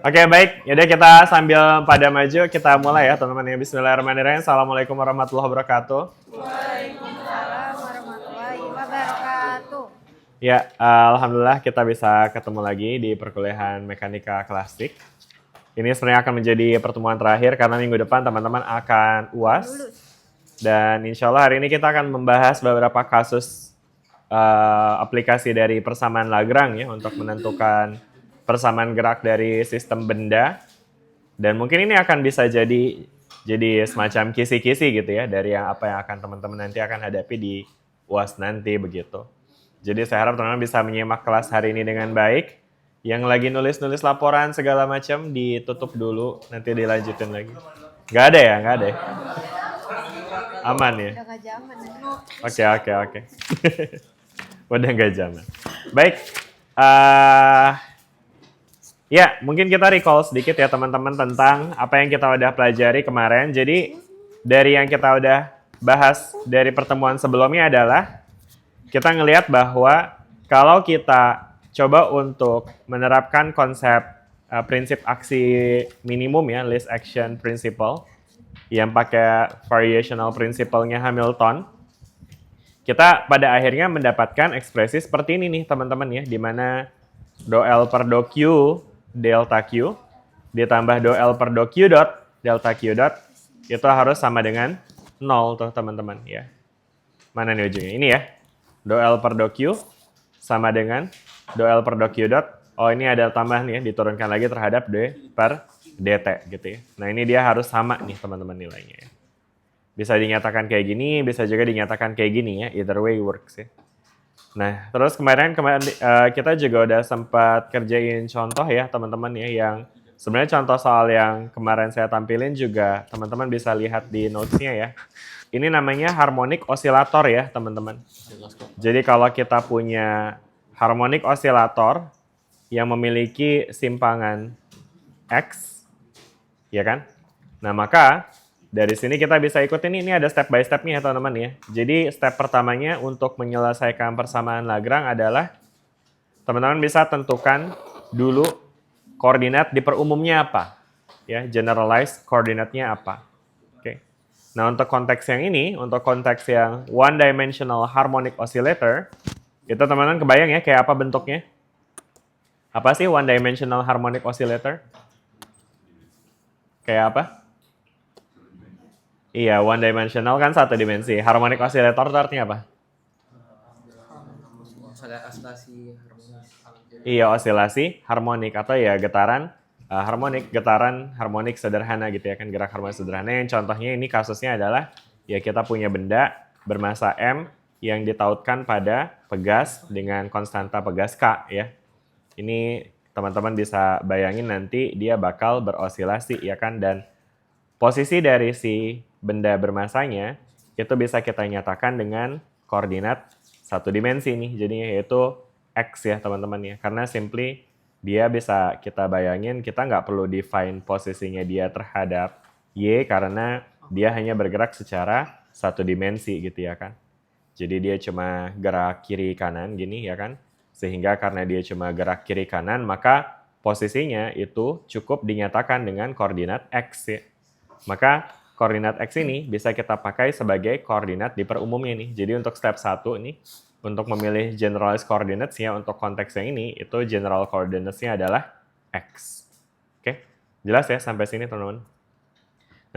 Oke, baik. Yaudah kita sambil pada maju, kita mulai ya teman-teman ya. Bismillahirrahmanirrahim. Assalamualaikum warahmatullahi wabarakatuh. Waalaikumsalam warahmatullahi wabarakatuh. Ya, alhamdulillah kita bisa ketemu lagi di perkuliahan mekanika klasik. Ini sebenarnya akan menjadi pertemuan terakhir karena minggu depan teman-teman akan UAS. Dan insya Allah hari ini kita akan membahas beberapa kasus aplikasi dari persamaan Lagrange ya untuk menentukan persamaan gerak dari sistem benda. Dan mungkin ini akan bisa jadi semacam kisi-kisi gitu ya dari apa yang akan teman-teman nanti akan hadapi di UAS nanti begitu. Jadi saya harap teman-teman bisa menyimak kelas hari ini dengan baik. Yang lagi nulis-nulis laporan segala macam ditutup dulu, nanti dilanjutin lagi. Nggak ada ya? Nggak ada ya? Aman ya? Udah gak zaman. Oke. Udah nggak zaman. Baik. Ya, mungkin kita recall sedikit ya teman-teman tentang apa yang kita udah pelajari kemarin. Jadi dari yang kita udah bahas dari pertemuan sebelumnya adalah kita ngelihat bahwa kalau kita coba untuk menerapkan konsep prinsip aksi minimum ya, least action principle, yang pakai variational principle-nya Hamilton, kita pada akhirnya mendapatkan ekspresi seperti ini nih teman-teman ya, di mana do L per do Q delta Q ditambah do L per do Q dot delta Q dot itu harus sama dengan 0 tuh teman-teman ya. Mana nih ujungnya? Ini ya. Do L per do Q sama dengan do L per do Q dot. Oh ini ada tambahan ya, diturunkan lagi terhadap D per dt gitu ya. Nah ini dia harus sama nih teman-teman nilainya ya. Bisa dinyatakan kayak gini, bisa juga dinyatakan kayak gini ya. Either way works ya. Nah terus kemarin kita juga udah sempat kerjain contoh ya teman-teman ya, yang sebenarnya contoh soal yang kemarin saya tampilin juga teman-teman bisa lihat di notes-nya ya. Ini namanya harmonik osilator ya teman-teman. Jadi kalau kita punya harmonik osilator yang memiliki simpangan X, ya kan? Nah maka dari sini kita bisa ikutin ini ada step by step-nya ya teman-teman ya. Jadi step pertamanya untuk menyelesaikan persamaan Lagrange adalah teman-teman bisa tentukan dulu koordinat di perumumnya apa. Ya, generalized koordinatnya apa. Nah, untuk konteks yang ini, untuk konteks yang one-dimensional harmonic oscillator, itu teman-teman kebayang ya kayak apa bentuknya? Apa sih one-dimensional harmonic oscillator? Kayak apa? Iya, one-dimensional kan satu dimensi. Harmonic oscillator itu artinya apa? Oscilasi harmonis. Iya, osilasi harmonik atau ya getaran harmonik, getaran harmonik sederhana gitu ya kan, gerak harmonik sederhana. Yang contohnya ini kasusnya adalah ya kita punya benda bermasa M yang ditautkan pada pegas dengan konstanta pegas K ya. Ini teman-teman bisa bayangin nanti dia bakal berosilasi ya kan, dan posisi dari si benda bermasanya itu bisa kita nyatakan dengan koordinat satu dimensi nih, jadinya yaitu X ya teman-teman ya, karena simply dia bisa kita bayangin kita nggak perlu define posisinya dia terhadap Y karena dia hanya bergerak secara satu dimensi gitu ya kan. Jadi dia cuma gerak kiri kanan gini ya kan. Sehingga karena dia cuma gerak kiri kanan maka posisinya itu cukup dinyatakan dengan koordinat X ya. Maka koordinat X ini bisa kita pakai sebagai koordinat di perumumnya nih. Jadi untuk step 1 nih, untuk memilih generalized coordinates-nya untuk konteks yang ini, itu general coordinates-nya adalah X. Oke, jelas ya sampai sini teman-teman?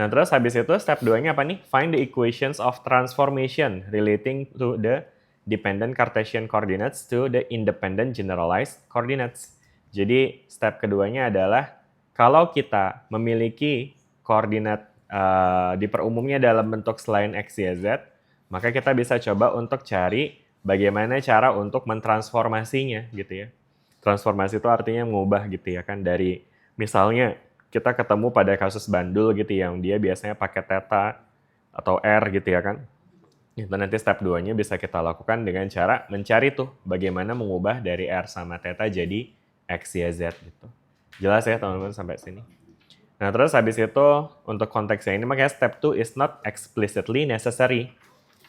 Nah terus habis itu step 2-nya apa nih? Find the equations of transformation relating to the dependent Cartesian coordinates to the independent generalized coordinates. Jadi step keduanya adalah kalau kita memiliki koordinat di perumumnya dalam bentuk selain X, Y, Z, maka kita bisa coba untuk cari bagaimana cara untuk mentransformasinya gitu ya. Transformasi itu artinya mengubah gitu ya kan, dari misalnya kita ketemu pada kasus bandul gitu yang dia biasanya pakai theta atau R gitu ya kan. Itu nanti step 2-nya bisa kita lakukan dengan cara mencari tuh bagaimana mengubah dari R sama theta jadi X, Y, Z gitu. Jelas ya teman-teman sampai sini? Nah terus habis itu untuk konteks yang ini makanya step 2 is not explicitly necessary.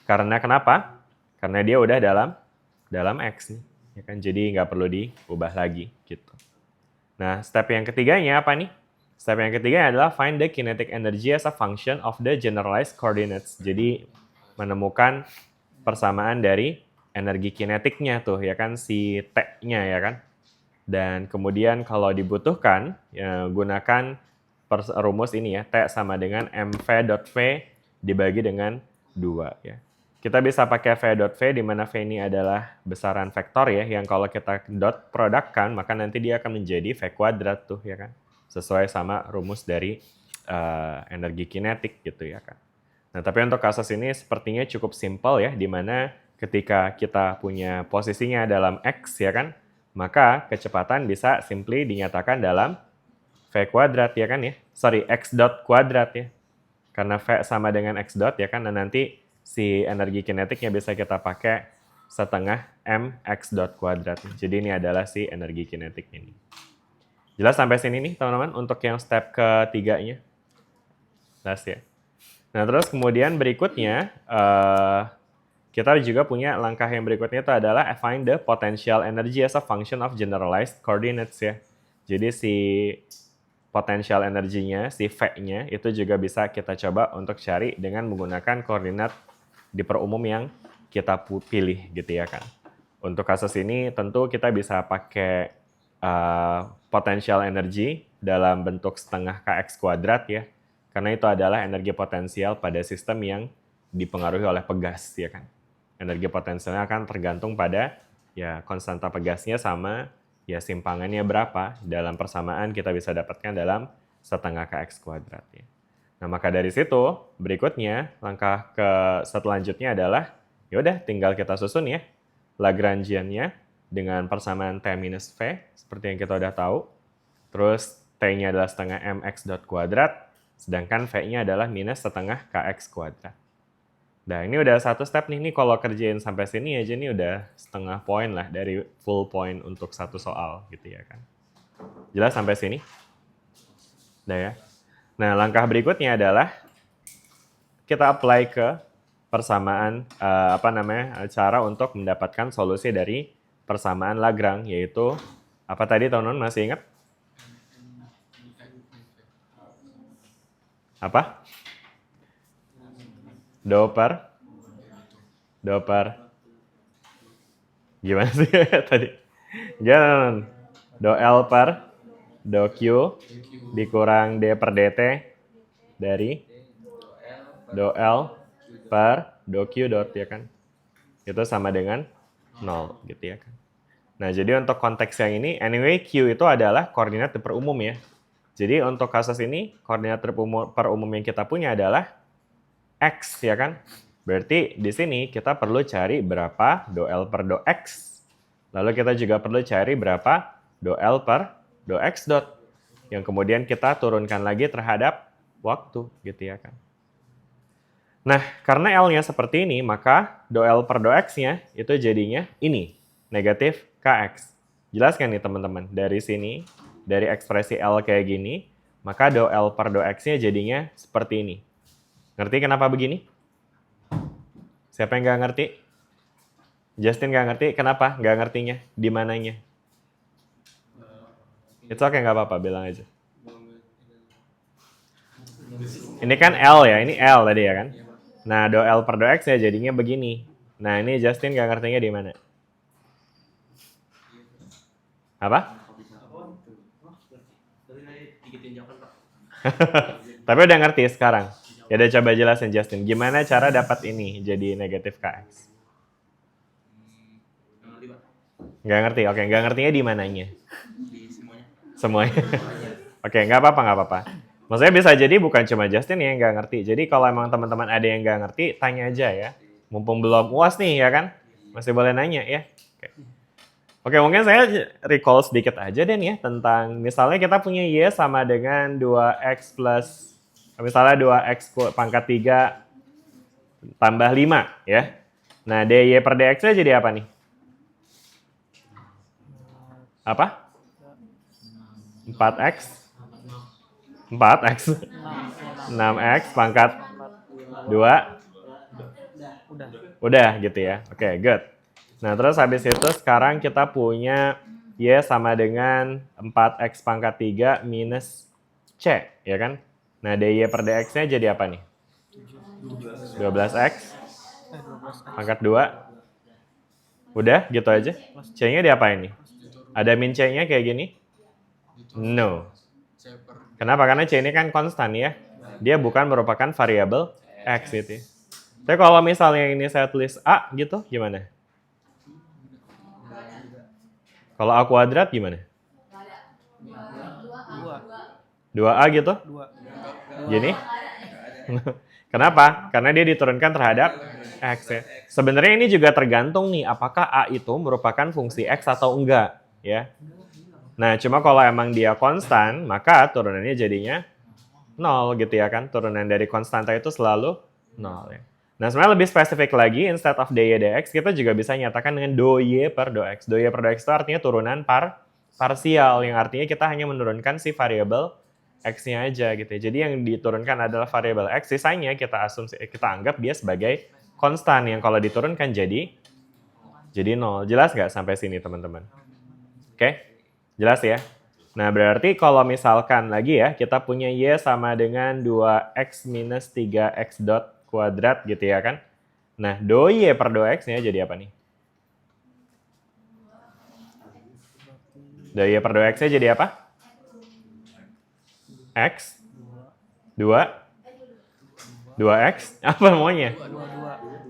Karena kenapa? Karena dia udah dalam X nih. Ya kan? Jadi nggak perlu diubah lagi gitu. Nah, step yang ketiganya apa nih? Step yang ketiga adalah find the kinetic energy as a function of the generalized coordinates. Jadi, menemukan persamaan dari energi kinetiknya tuh, ya kan, si T-nya, ya kan. Dan kemudian kalau dibutuhkan, ya, gunakan rumus ini ya, T sama dengan mv dot V dibagi dengan 2, ya. Kita bisa pakai V dot V, di mana V ini adalah besaran vektor ya, yang kalau kita dot produkkan, maka nanti dia akan menjadi V kuadrat tuh, ya kan. Sesuai sama rumus dari energi kinetik gitu, ya kan. Nah, tapi untuk kasus ini sepertinya cukup simpel ya, di mana ketika kita punya posisinya dalam X, ya kan, maka kecepatan bisa simply dinyatakan dalam V kuadrat, ya kan ya. Sorry, X dot kuadrat ya. Karena V sama dengan X dot, ya kan, dan nanti si energi kinetiknya bisa kita pakai setengah mx dot kuadrat. Jadi ini adalah si energi kinetik ini. Jelas sampai sini nih teman-teman untuk yang step ketiganya? Jelas ya? Nah terus kemudian berikutnya, kita juga punya langkah yang berikutnya itu adalah find the potential energy as a function of generalized coordinates ya. Jadi si potential energinya, si V-nya itu juga bisa kita coba untuk cari dengan menggunakan koordinat di per umum yang kita pilih gitu ya kan. Untuk kasus ini tentu kita bisa pakai potential energy dalam bentuk setengah kx kuadrat ya. Karena itu adalah energi potensial pada sistem yang dipengaruhi oleh pegas ya kan. Energi potensialnya akan tergantung pada ya konstanta pegasnya sama ya simpangannya berapa. Dalam persamaan kita bisa dapatkan dalam setengah kx kuadrat ya. Nah, maka dari situ berikutnya langkah selanjutnya adalah yaudah tinggal kita susun ya Lagrangian-nya dengan persamaan T minus V seperti yang kita udah tahu. Terus T-nya adalah setengah mx dot kuadrat, sedangkan V-nya adalah minus setengah kx kuadrat. Nah, ini udah satu step nih. Nih kalau kerjain sampai sini aja nih udah setengah poin lah dari full point untuk satu soal gitu ya kan. Jelas sampai sini? Udah ya. Nah, langkah berikutnya adalah kita apply ke persamaan cara untuk mendapatkan solusi dari persamaan Lagrange, yaitu apa tadi teman-teman masih ingat? Apa? Do per gimana sih tadi? Jangan. Do L per do Q dikurang D per DT dari do L per do Q dot ya kan. Itu sama dengan 0 gitu ya kan. Nah, jadi untuk konteks yang ini anyway Q itu adalah koordinat per umum ya. Jadi untuk kasus ini koordinat per umum yang kita punya adalah X ya kan. Berarti di sini kita perlu cari berapa do L per do X. Lalu kita juga perlu cari berapa do L per do X dot. Yang kemudian kita turunkan lagi terhadap waktu gitu ya kan. Nah, karena L-nya seperti ini, maka do L per do X-nya itu jadinya ini, negatif Kx. Jelas kan nih teman-teman? Dari sini, dari ekspresi L kayak gini, maka do L per do X-nya jadinya seperti ini. Ngerti kenapa begini? Siapa yang nggak ngerti? Justin nggak ngerti, kenapa? Nggak ngertinya? Di mananya? Itu oke, nggak apa-apa, bilang aja. Ini kan L ya, ini L tadi ya kan? Nah, do L per do X ya jadinya begini. Nah, ini Justin nggak ngertinya di mana? Apa? Tapi udah ngerti sekarang. Ya udah coba jelasin Justin, gimana cara dapat ini jadi negatif Kx? Nggak ngerti, oke. Nggak ngertinya di mananya? Di semuanya. Semuanya? Oke, nggak apa-apa. Maksudnya bisa jadi bukan cuma Justin yang nggak ngerti. Jadi kalau emang teman-teman ada yang nggak ngerti, tanya aja ya. Mumpung belum UAS nih ya kan? Masih boleh nanya ya. Oke, mungkin saya recall sedikit aja deh ya tentang misalnya kita punya Y sama dengan 2X plus, misalnya 2X pangkat 3 tambah 5 ya. Nah, dy per dx-nya jadi apa nih? Apa? 4x 6x pangkat 2 udah gitu ya. Oke, good. Nah, terus habis itu sekarang kita punya Y sama dengan 4X pangkat 3 minus C, ya kan? Nah, dy per dx-nya jadi apa nih? 12X pangkat 2. Udah, gitu aja. C-nya diapain nih? Ada min C-nya kayak gini? No. Kenapa? Karena C ini kan konstan ya. Dia bukan merupakan variabel X gitu ya. Tapi kalau misalnya ini saya tulis A gitu, gimana? Kalau A kuadrat gimana? 2A gitu? Gini? Kenapa? Karena dia diturunkan terhadap X ya. Sebenarnya ini juga tergantung nih, apakah A itu merupakan fungsi X atau enggak ya. Nah, cuma kalau emang dia konstan, maka turunannya jadinya 0 gitu ya kan. Turunan dari konstanta itu selalu 0 ya. Nah, sebenarnya lebih spesifik lagi, instead of dy dx, kita juga bisa nyatakan dengan doy per dox. Doy per dox itu artinya turunan parsial, yang artinya kita hanya menurunkan si variabel x-nya aja gitu ya. Jadi yang diturunkan adalah variabel x, sisanya kita anggap dia sebagai konstan, yang kalau diturunkan jadi 0. Jelas nggak sampai sini teman-teman? Oke? Jelas ya? Nah, berarti kalau misalkan lagi ya, kita punya Y sama dengan 2X minus 3X dot kuadrat gitu ya kan. Nah, do Y per do X-nya jadi apa nih? Do Y per do X-nya jadi apa? X 2 2X apa maunya?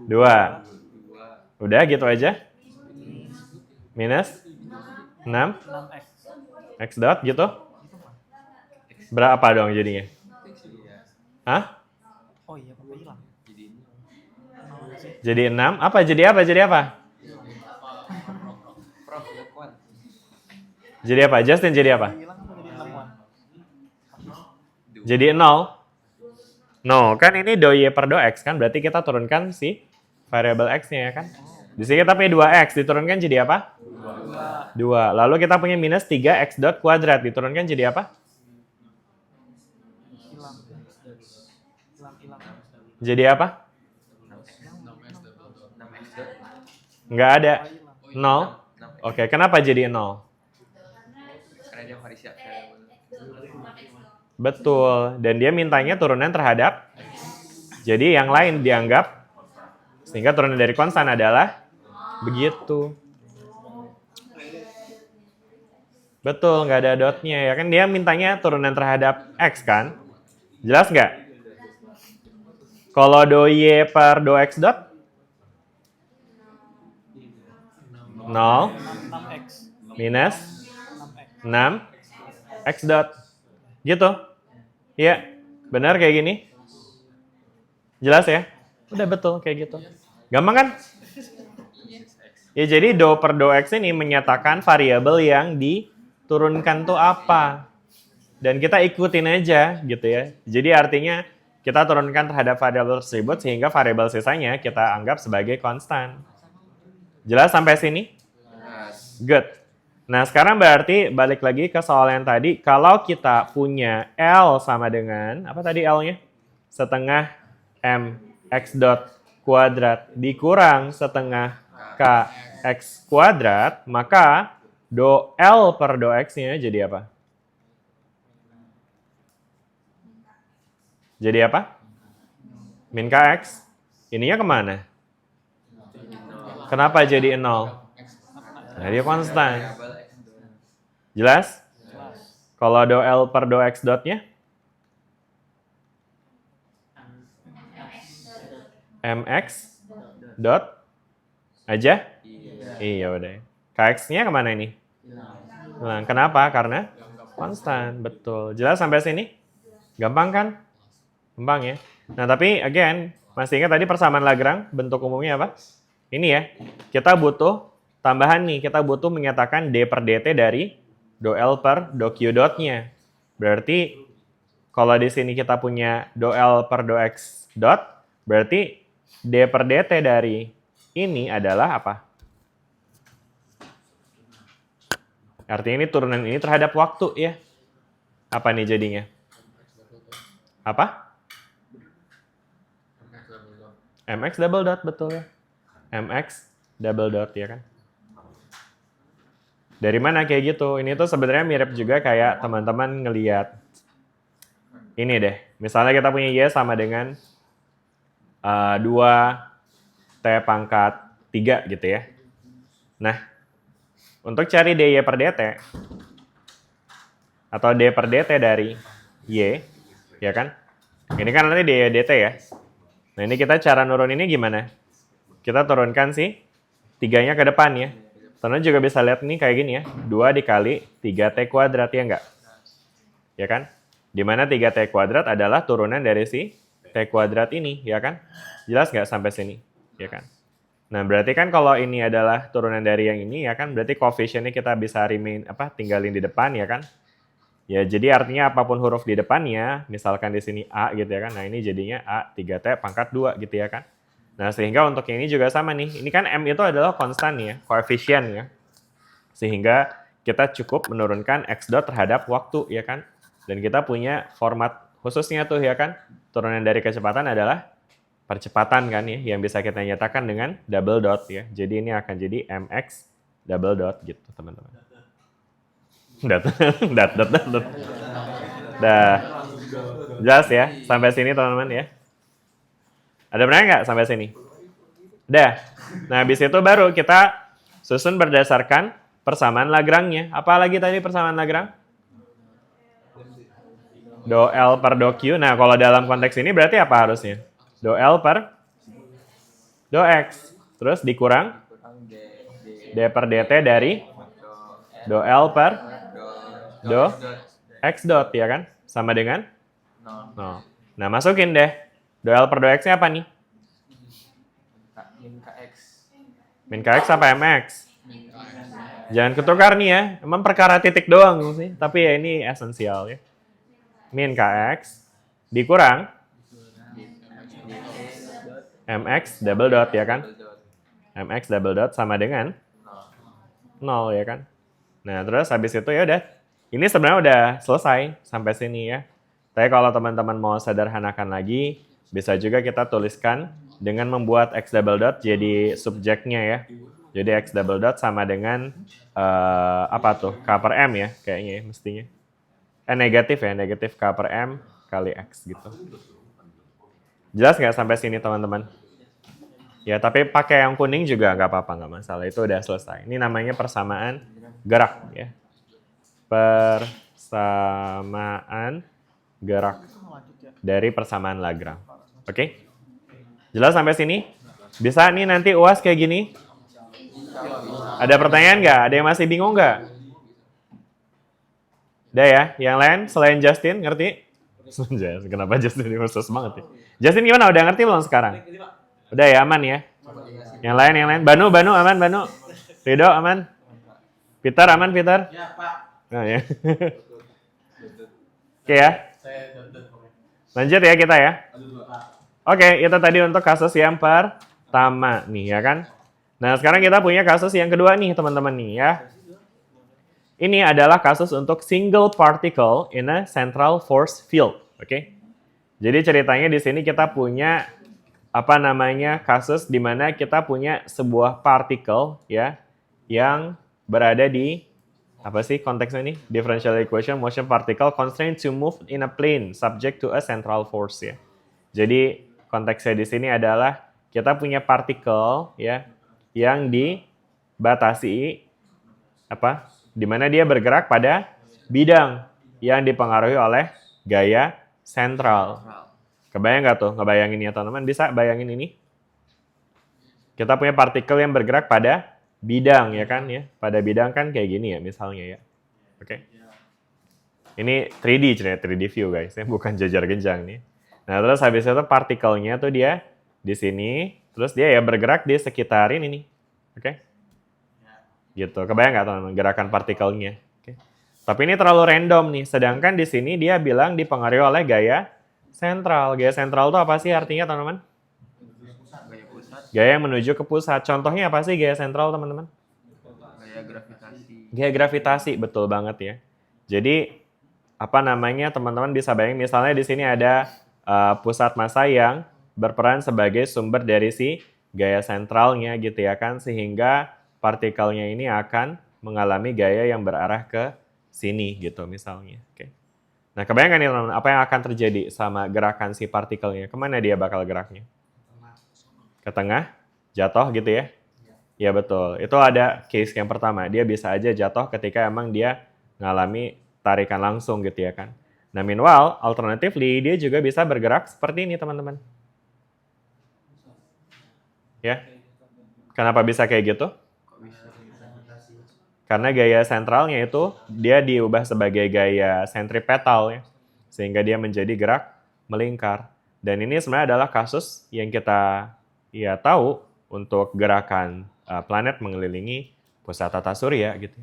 2. Udah gitu aja? Minus 6 X dot gitu? Berapa dong jadinya? Hah? Oh iya, Bapak hilang. Jadi 6? Apa? Jadi apa? Jadi apa? Jadi apa? Justin jadi apa? Hilang apa jadi 6-an? Jadi 0. No, kan ini do Y per do X kan? Berarti kita turunkan si variabel X-nya ya kan? Di sini kita punya 2X, diturunkan jadi apa? 2. Lalu kita punya minus 3X dot kuadrat, diturunkan jadi apa? Hilang. Jadi apa? Nggak ada. 0. Oke, kenapa jadi 0? Karena dia variabel. Betul, dan dia mintanya turunan terhadap. Jadi yang lain dianggap, sehingga turunan dari konstan adalah begitu. Betul, nggak ada dotnya ya kan, dia mintanya turunan terhadap X kan? Jelas nggak? Kalau do Y per do X dot? 0 6x. minus 6x. 6 X dot. Gitu. Iya, benar kayak gini? Jelas ya? Udah betul kayak gitu. Gampang kan? Ya jadi do per do X ini menyatakan variabel yang diturunkan tuh apa. Dan kita ikutin aja gitu ya. Jadi artinya kita turunkan terhadap variabel tersebut sehingga variabel sisanya kita anggap sebagai konstan. Jelas sampai sini? Good. Nah, sekarang berarti balik lagi ke soal yang tadi. Kalau kita punya L sama dengan, apa tadi L-nya? Setengah M X dot kuadrat dikurang setengah K X kuadrat, maka do L per do X-nya jadi apa? Jadi apa? Min KX. Ininya kemana? Kenapa jadi 0? Nah, dia konstan. Jelas? Kalau do L per do X dotnya? MX dot aja? Iya udah. KX-nya kemana ini? Nah, kenapa? Karena konstan. Betul. Jelas sampai sini? Gampang kan? Gampang ya. Nah, tapi again, masih ingat tadi persamaan Lagrange bentuk umumnya apa? Ini ya. Kita butuh tambahan nih. Kita butuh menyatakan D per DT dari do L per do Q dotnya. Berarti kalau di sini kita punya do L per do X dot, berarti D per DT dari ini adalah apa? Artinya ini turunan ini terhadap waktu ya. Apa nih jadinya? Apa? MX double dot, betul ya. MX double dot ya kan. Dari mana kayak gitu? Ini tuh sebenarnya mirip juga kayak teman-teman ngelihat ini deh. Misalnya kita punya Y sama dengan 2T pangkat 3 gitu ya. Nah, untuk cari dy per dt atau d per dt dari Y, ya kan? Ini kan nanti dy dt ya. Nah, ini kita cara nuruninnya gimana? Kita turunkan sih 3-nya ke depan ya. Teman-teman juga bisa lihat nih kayak gini ya. 2 dikali 3t kuadrat ya enggak? Ya kan? Dimana 3t kuadrat adalah turunan dari si t kuadrat ini, ya kan? Jelas nggak sampai sini? Ya kan? Nah, berarti kan kalau ini adalah turunan dari yang ini, ya kan? Berarti koefisiennya kita bisa tinggalin di depan, ya kan? Ya, jadi artinya apapun huruf di depannya, misalkan di sini A gitu ya kan. Nah, ini jadinya A 3T pangkat 2 gitu ya kan. Nah, sehingga untuk yang ini juga sama nih. Ini kan M itu adalah konstan ya, koefisien ya. Sehingga kita cukup menurunkan X dot terhadap waktu ya kan. Dan kita punya format khususnya tuh ya kan. Turunan dari kecepatan adalah percepatan kan ya, yang bisa kita nyatakan dengan double dot ya. Jadi ini akan jadi mx double dot gitu teman-teman. Dat. Dah. Jelas ya sampai sini teman-teman ya. Ada pertanyaan nggak sampai sini? Udah. Nah habis itu baru kita susun berdasarkan persamaan Lagrange-nya. Apa lagi tadi persamaan Lagrange? Do L per do Q. Nah kalau dalam konteks ini berarti apa harusnya? Do L per do X. Terus dikurang D per dt dari do L per do X dot ya kan? Sama dengan 0. Nah masukin deh. Do L per do X-nya apa nih? Min KX apa MX? Jangan ketukar nih ya. Emang perkara titik doang sih. Tapi ya ini esensial ya. Min KX dikurang MX double dot ya kan? MX double dot sama dengan 0 ya kan? Nah terus habis itu ya udah. Ini sebenarnya udah selesai sampai sini ya. Tapi kalau teman-teman mau sederhanakan lagi, bisa juga kita tuliskan dengan membuat X double dot jadi subjeknya ya. Jadi X double dot sama dengan apa tuh? K per M ya kayaknya ya mestinya. Negatif ya, negatif K per M kali X gitu. Jelas nggak sampai sini teman-teman? Ya, tapi pakai yang kuning juga nggak apa-apa, nggak masalah. Itu udah selesai. Ini namanya persamaan gerak ya. Persamaan gerak dari persamaan Lagrange. Oke? Jelas sampai sini? Bisa nih nanti UAS kayak gini? Ada pertanyaan nggak? Ada yang masih bingung nggak? Udah ya? Yang lain selain Justin, ngerti? Kenapa Justin ini khusus banget ya? Justin gimana? Udah ngerti belum sekarang? Udah ya, aman ya? Yang lain? Banu aman, Banu? Rido aman? Peter aman, Peter? Ya, Pak. Nah, ya. Oke ya? Lanjut ya kita ya? Oke, itu tadi untuk kasus yang pertama nih ya kan? Nah, sekarang kita punya kasus yang kedua nih teman-teman nih ya. Ini adalah kasus untuk single particle in a central force field, oke? Jadi ceritanya di sini kita punya kasus di mana kita punya sebuah particle ya yang berada di konteksnya ini? Differential equation motion particle constrained to move in a plane subject to a central force ya. Jadi konteksnya di sini adalah kita punya particle ya yang dibatasi di mana dia bergerak pada bidang yang dipengaruhi oleh gaya sentral. Kebayang nggak tuh? Ngebayangin ya teman-teman? Bisa bayangin ini? Kita punya partikel yang bergerak pada bidang ya kan ya. Pada bidang kan kayak gini ya misalnya ya. Oke. Ini 3D cerita 3D view guys, ya bukan jajar genjang nih. Nah, terus habis itu partikelnya tuh dia di sini, terus dia ya bergerak di sekitar ini nih. Oke. Gitu. Kebayang nggak teman-teman gerakan partikelnya? Oke. Tapi ini terlalu random nih. Sedangkan di sini dia bilang dipengaruhi oleh gaya sentral. Gaya sentral itu apa sih artinya teman-teman? Gaya yang menuju ke pusat. Contohnya apa sih gaya sentral teman-teman? Gaya gravitasi. Gaya gravitasi, betul banget ya. Jadi teman-teman bisa bayangin misalnya di sini ada pusat massa yang berperan sebagai sumber dari si gaya sentralnya gitu ya kan. Sehingga partikelnya ini akan mengalami gaya yang berarah ke sini gitu misalnya. Oke. Nah, kebayangkan nih teman-teman, apa yang akan terjadi sama gerakan si partikelnya? Kemana dia bakal geraknya? Ke tengah, jatuh gitu ya? Ya betul. Itu ada case yang pertama. Dia bisa aja jatuh ketika emang dia ngalami tarikan langsung gitu ya kan. Nah, meanwhile, alternatively, dia juga bisa bergerak seperti ini teman-teman. Ya. Kenapa bisa kayak gitu? Karena gaya sentralnya itu dia diubah sebagai gaya sentripetal ya. Sehingga dia menjadi gerak melingkar. Dan ini sebenarnya adalah kasus yang kita ya tahu untuk gerakan planet mengelilingi pusat tata surya gitu.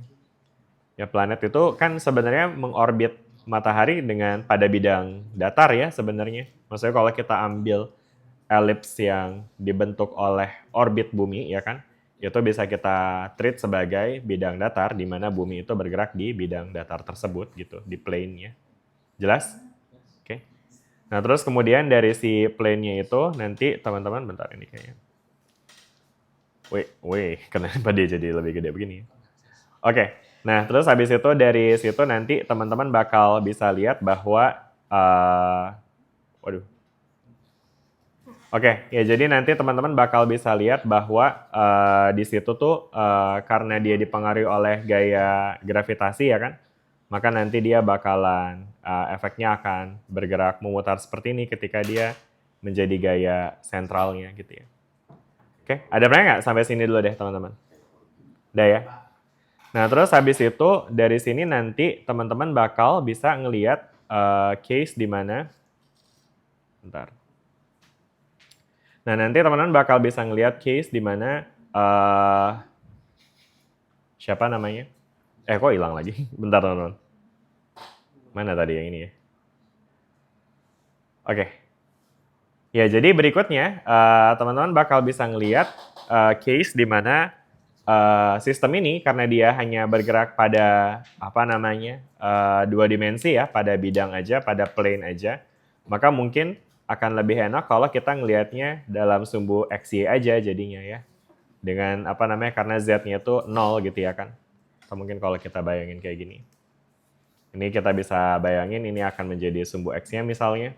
Ya planet itu kan sebenarnya mengorbit matahari dengan pada bidang datar ya sebenarnya. Maksudnya kalau kita ambil elips yang dibentuk oleh orbit bumi ya kan, itu bisa kita treat sebagai bidang datar di mana bumi itu bergerak di bidang datar tersebut gitu, di plane-nya. Jelas? Oke. Nah, terus kemudian dari si plane-nya itu nanti teman-teman bentar ini kayaknya. Wih, kenapa dia jadi lebih gede begini? Oke. Nah, terus habis itu dari situ nanti teman-teman bakal bisa lihat bahwa Oke, ya jadi nanti teman-teman bakal bisa lihat bahwa di situ tuh karena dia dipengaruhi oleh gaya gravitasi ya kan, maka nanti dia bakalan efeknya akan bergerak memutar seperti ini ketika dia menjadi gaya sentralnya gitu ya. Oke, ada pertanyaan nggak? Sampai sini dulu deh teman-teman. Udah ya? Nah terus habis itu dari sini nanti teman-teman bakal bisa ngelihat case di mana, bentar. Nah, nanti teman-teman bakal bisa ngelihat case di mana siapa namanya? Kok hilang lagi? Bentar, teman-teman. Mana tadi yang ini ya? Oke. Ya, jadi berikutnya teman-teman bakal bisa ngelihat case di mana sistem ini karena dia hanya bergerak pada apa namanya? Dua dimensi ya, pada bidang aja, pada plane aja. Maka mungkin akan lebih enak kalau kita ngelihatnya dalam sumbu XY aja jadinya ya. Dengan apa namanya, karena Z-nya itu 0 gitu ya kan. Atau mungkin kalau kita bayangin kayak gini. Ini kita bisa bayangin ini akan menjadi sumbu X-nya misalnya.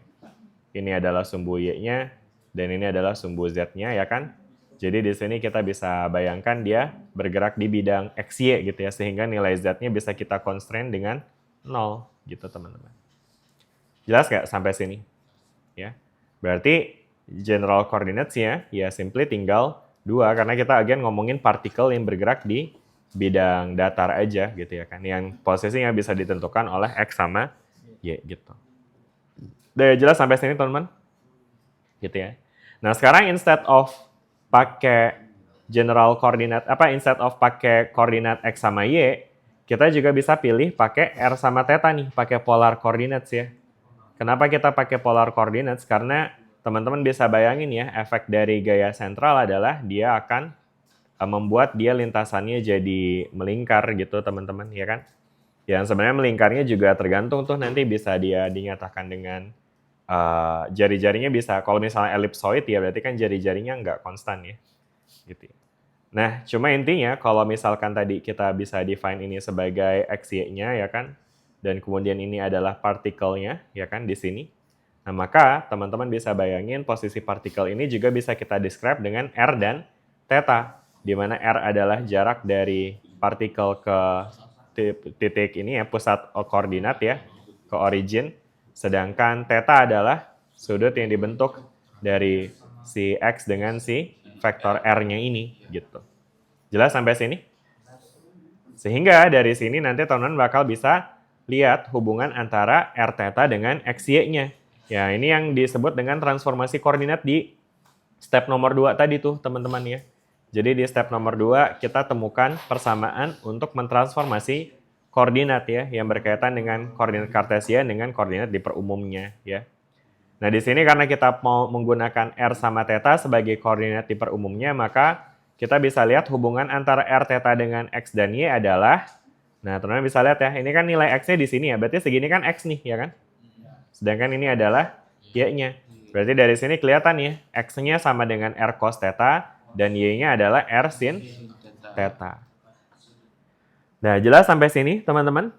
Ini adalah sumbu Y-nya. Dan ini adalah sumbu Z-nya ya kan. Jadi di sini kita bisa bayangkan dia bergerak di bidang XY gitu ya. Sehingga nilai Z-nya bisa kita constrain dengan 0 gitu teman-teman. Jelas nggak sampai sini? Ya. Berarti general coordinates-nya ya simply tinggal 2 karena kita again ngomongin partikel yang bergerak di bidang datar aja gitu ya kan. Yang posisinya bisa ditentukan oleh X sama Y gitu. Udah jelas sampai sini teman-teman? Gitu ya. Nah, sekarang instead of pakai general coordinate instead of pakai koordinat X sama Y, kita juga bisa pilih pakai R sama theta nih, pakai polar coordinates ya. Kenapa kita pakai polar coordinates? Karena teman-teman bisa bayangin ya, efek dari gaya sentral adalah dia akan membuat dia lintasannya jadi melingkar gitu teman-teman, ya kan? Yang sebenarnya melingkarnya juga tergantung tuh nanti bisa dia dinyatakan dengan jari-jarinya bisa. Kalau misalnya ellipsoid ya berarti kan jari-jarinya nggak konstan ya. Gitu. Nah, cuma intinya kalau misalkan tadi kita bisa define ini sebagai XY-nya ya kan, dan kemudian ini adalah partikelnya, ya kan, di sini. Nah, maka teman-teman bisa bayangin posisi partikel ini juga bisa kita describe dengan R dan theta, di mana R adalah jarak dari partikel ke titik ini ya, pusat koordinat ya, ke origin, sedangkan theta adalah sudut yang dibentuk dari si X dengan si vektor R-nya ini, gitu. Jelas sampai sini? Sehingga dari sini nanti teman-teman bakal bisa lihat hubungan antara R theta dengan XY-nya. Ya, ini yang disebut dengan transformasi koordinat di step nomor 2 tadi tuh, teman-teman ya. Jadi di step nomor 2 kita temukan persamaan untuk mentransformasi koordinat ya, yang berkaitan dengan koordinat kartesian dengan koordinat di perumumnya ya. Nah, di sini karena kita mau menggunakan R sama theta sebagai koordinat di perumumnya, maka kita bisa lihat hubungan antara R theta dengan X dan Y adalah, nah, teman-teman bisa lihat ya, ini kan nilai X-nya di sini ya, berarti segini kan X nih, ya kan? Sedangkan ini adalah Y-nya. Berarti dari sini kelihatan ya, X-nya sama dengan R cos theta, dan Y-nya adalah R sin theta. Nah, jelas sampai sini, teman-teman?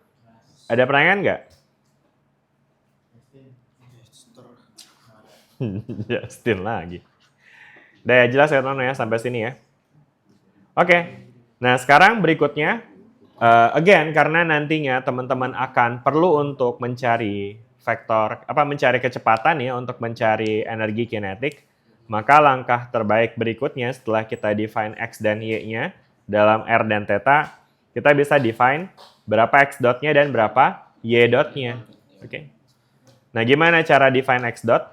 Ada pertanyaan nggak? Justin lagi. Udah ya, jelas ya teman-teman ya, sampai sini ya. Oke, nah sekarang berikutnya, again, karena nantinya teman-teman akan perlu untuk mencari mencari kecepatan ya, untuk mencari energi kinetik, maka langkah terbaik berikutnya setelah kita define X dan Y-nya dalam R dan Theta, kita bisa define berapa X dot-nya dan berapa Y dot-nya. Oke. Nah, gimana cara define X dot?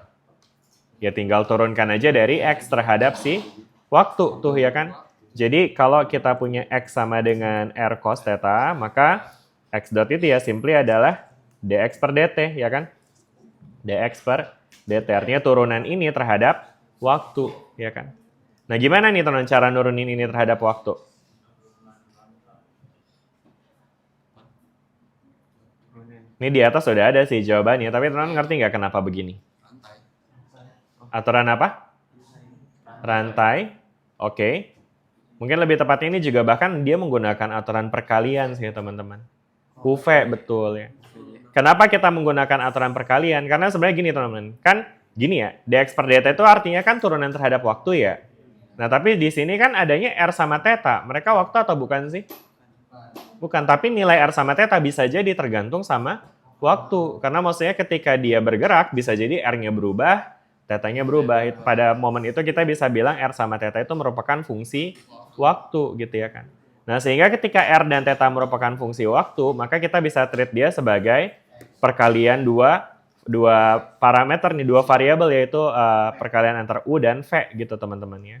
Ya tinggal turunkan aja dari X terhadap si waktu tuh ya kan. Jadi kalau kita punya X sama dengan R cos theta, maka X dot itu ya simply adalah dx per dt ya kan. Dx per dt artinya turunan ini terhadap waktu ya kan. Nah gimana nih teman cara nurunin ini terhadap waktu? Ini di atas sudah ada sih jawabannya, tapi teman-teman ngerti nggak kenapa begini? Aturan apa? Rantai. Oke. Mungkin lebih tepatnya ini juga bahkan dia menggunakan aturan perkalian sih teman-teman. UV betul ya. Kenapa kita menggunakan aturan perkalian? Karena sebenarnya gini teman-teman. Kan gini ya, dx per dt itu artinya kan turunan terhadap waktu ya. Nah tapi di sini kan adanya R sama theta. Mereka waktu atau bukan sih? Bukan, tapi nilai R sama theta bisa jadi tergantung sama waktu. Karena maksudnya ketika dia bergerak bisa jadi R-nya berubah, theta-nya berubah. Pada momen itu kita bisa bilang R sama theta itu merupakan fungsi waktu gitu ya kan. Nah sehingga ketika R dan theta merupakan fungsi waktu, maka kita bisa treat dia sebagai perkalian dua parameter nih, dua variabel yaitu perkalian antara U dan V gitu teman-teman ya.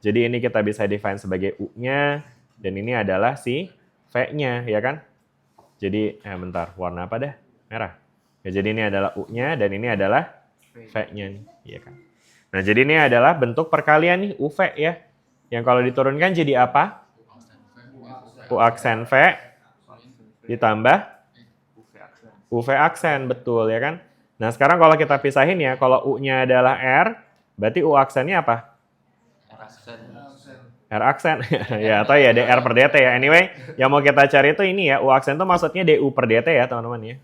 Jadi ini kita bisa define sebagai U-nya dan ini adalah si V-nya ya kan. Jadi bentar, warna apa dah? Merah. Ya, jadi ini adalah U-nya dan ini adalah V-nya nih, ya kan. Nah, jadi ini adalah bentuk perkalian nih UV ya. Yang kalau diturunkan jadi apa? U aksen V ditambah UV aksen, betul ya kan. Nah, sekarang kalau kita pisahin ya, kalau U-nya adalah R, berarti U aksennya apa? R aksen. Ya, atau ya dr per dt ya. Anyway, yang mau kita cari itu ini ya, U aksen itu maksudnya du per dt ya, teman-teman ya.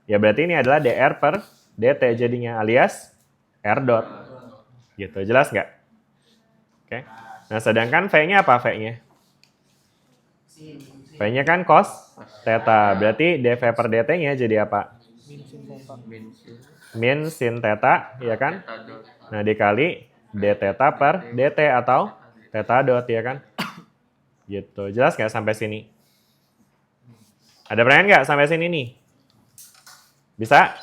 Ya, berarti ini adalah dr per dt jadinya alias R dot. Gitu, jelas nggak? Oke. Nah, sedangkan V-nya apa V-nya? V-nya kan cos theta. Berarti dv per dt-nya jadi apa? Min sin theta, ya kan? Nah, dikali d theta per dt atau theta dot, ya kan? Gitu. Jelas nggak sampai sini? Ada pertanyaan nggak sampai sini nih? Bisa?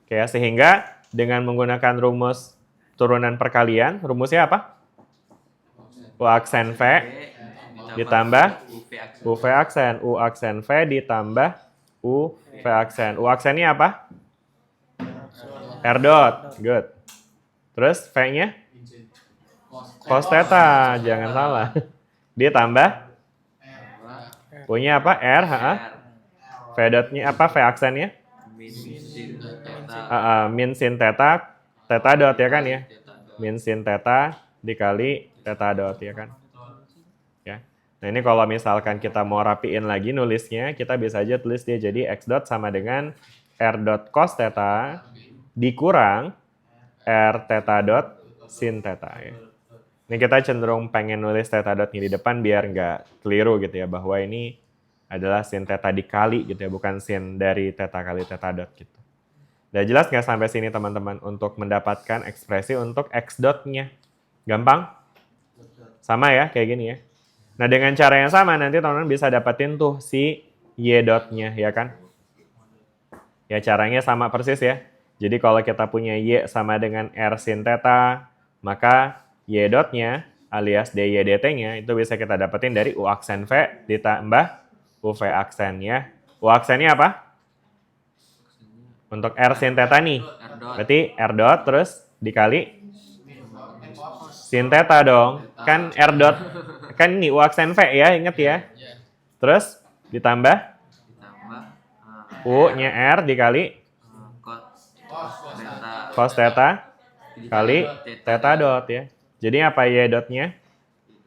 Oke, sehingga dengan menggunakan rumus turunan perkalian, rumusnya apa? U aksen V ditambah UV aksen. U aksen V ditambah UV aksen. U aksennya apa? R dot. Good. Terus V-nya? Cos theta. Jangan salah. Ditambah U-nya apa? R. V dotnya apa? V aksennya? Min sin theta. Theta dot ya kan ya? Min sin theta dikali theta dot ya kan? Ya. Nah ini kalau misalkan kita mau rapiin lagi nulisnya, kita bisa aja tulis dia jadi X dot sama dengan R dot cos theta dikurang R theta dot sin theta ya. Ini kita cenderung pengen nulis theta dotnya di depan biar nggak keliru gitu ya, bahwa ini adalah sin theta dikali gitu ya, bukan sin dari theta kali theta dot gitu. Udah jelas nggak sampai sini teman-teman untuk mendapatkan ekspresi untuk X dot-nya? Gampang? Sama ya, kayak gini ya. Nah, dengan cara yang sama nanti teman-teman bisa dapetin tuh si Y dot-nya, ya kan? Ya, caranya sama persis ya. Jadi kalau kita punya Y sama dengan R sin theta, maka Y dot-nya alias dy dt-nya itu bisa kita dapetin dari U aksen V ditambah UV aksen ya. U aksennya apa? Untuk R sin theta nih. Berarti R dot terus dikali sin theta dong. Kan R dot, kan ini U aksen V ya, inget ya. Terus ditambah U-nya R dikali cos theta kali theta dot ya. Jadi apa Y dotnya?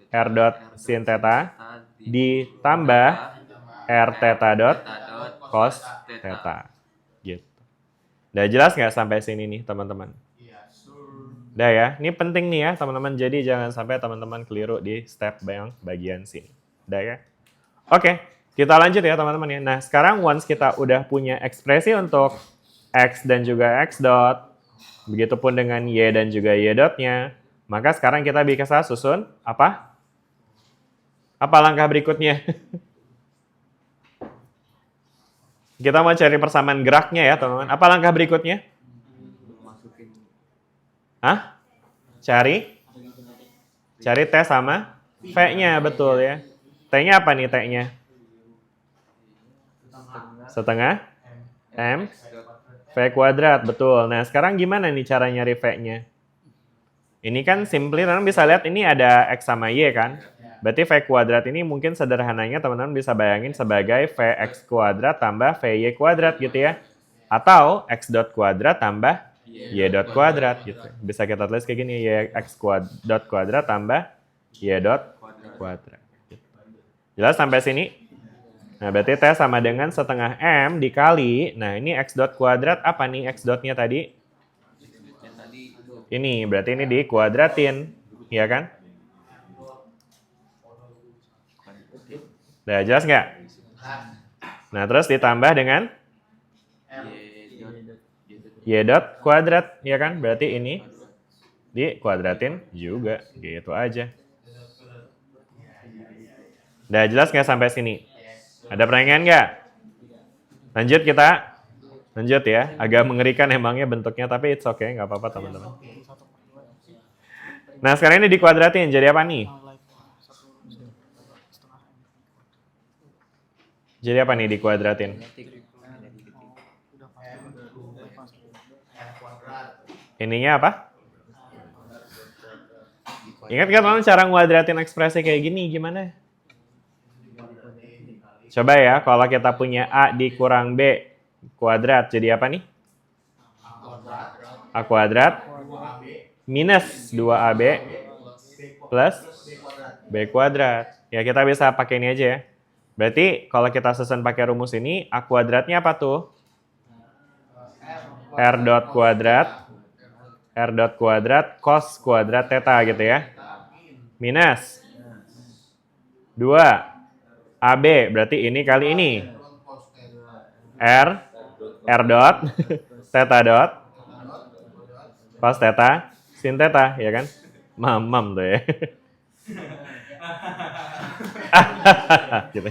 R dot sin theta ditambah R theta dot Theta dot cos theta. Gitu. Udah jelas nggak sampai sini nih teman-teman? Udah ya, ini penting nih ya teman-teman. Jadi jangan sampai teman-teman keliru di step yang bagian sini. Udah ya? Oke, kita lanjut ya teman-teman ya. Nah sekarang once kita udah punya ekspresi untuk X dan juga X dot, begitupun dengan Y dan juga Y dotnya, maka sekarang kita bisa susun apa? Apa langkah berikutnya? Kita mau cari persamaan geraknya ya teman-teman. Apa langkah berikutnya? masukin Hah? Cari T sama V-nya, betul ya. T-nya apa nih T-nya? Setengah M V kuadrat, betul. Nah, sekarang gimana nih cara nyari V-nya? Ini kan simply, teman-teman bisa lihat ini ada X sama Y kan? Berarti V kuadrat ini mungkin sederhananya teman-teman bisa bayangin sebagai Vx kuadrat tambah Vy kuadrat gitu ya. Atau X dot kuadrat tambah Y dot kuadrat gitu. Bisa kita tulis kayak gini, Yx dot kuadrat tambah Y dot kuadrat. Gitu. Jelas sampai sini? Nah, berarti T sama dengan setengah M dikali, nah ini X dot kuadrat apa nih X dotnya tadi? yang tadi itu Ini, berarti ini dikuadratin, ya kan? Udah jelas nggak? Nah, terus ditambah dengan Y dot kuadrat, ya kan? Berarti ini dikuadratin juga, gitu aja. Udah jelas nggak sampai sini? Ada pertanyaan nggak? Lanjut kita. Lanjut ya. Agak mengerikan emangnya bentuknya, tapi it's okay, nggak apa-apa teman-teman. Nah, sekarang ini dikuadratin, jadi apa nih? Jadi apa nih dikuadratin? Ininya apa? Ingat kan teman cara nguadratin ekspresi kayak gini gimana? Coba ya, kalau kita punya A dikurang B kuadrat, jadi apa nih? A kuadrat minus 2AB plus B kuadrat. Ya, kita bisa pakai ini aja ya. Berarti kalau kita susun pakai rumus ini, A kuadratnya apa tuh? R dot kuadrat cos kuadrat theta gitu ya. Minus 2 AB, berarti ini kali ini. R dot theta dot cos theta sin theta, ya kan? Mamam tuh ya. Gitu.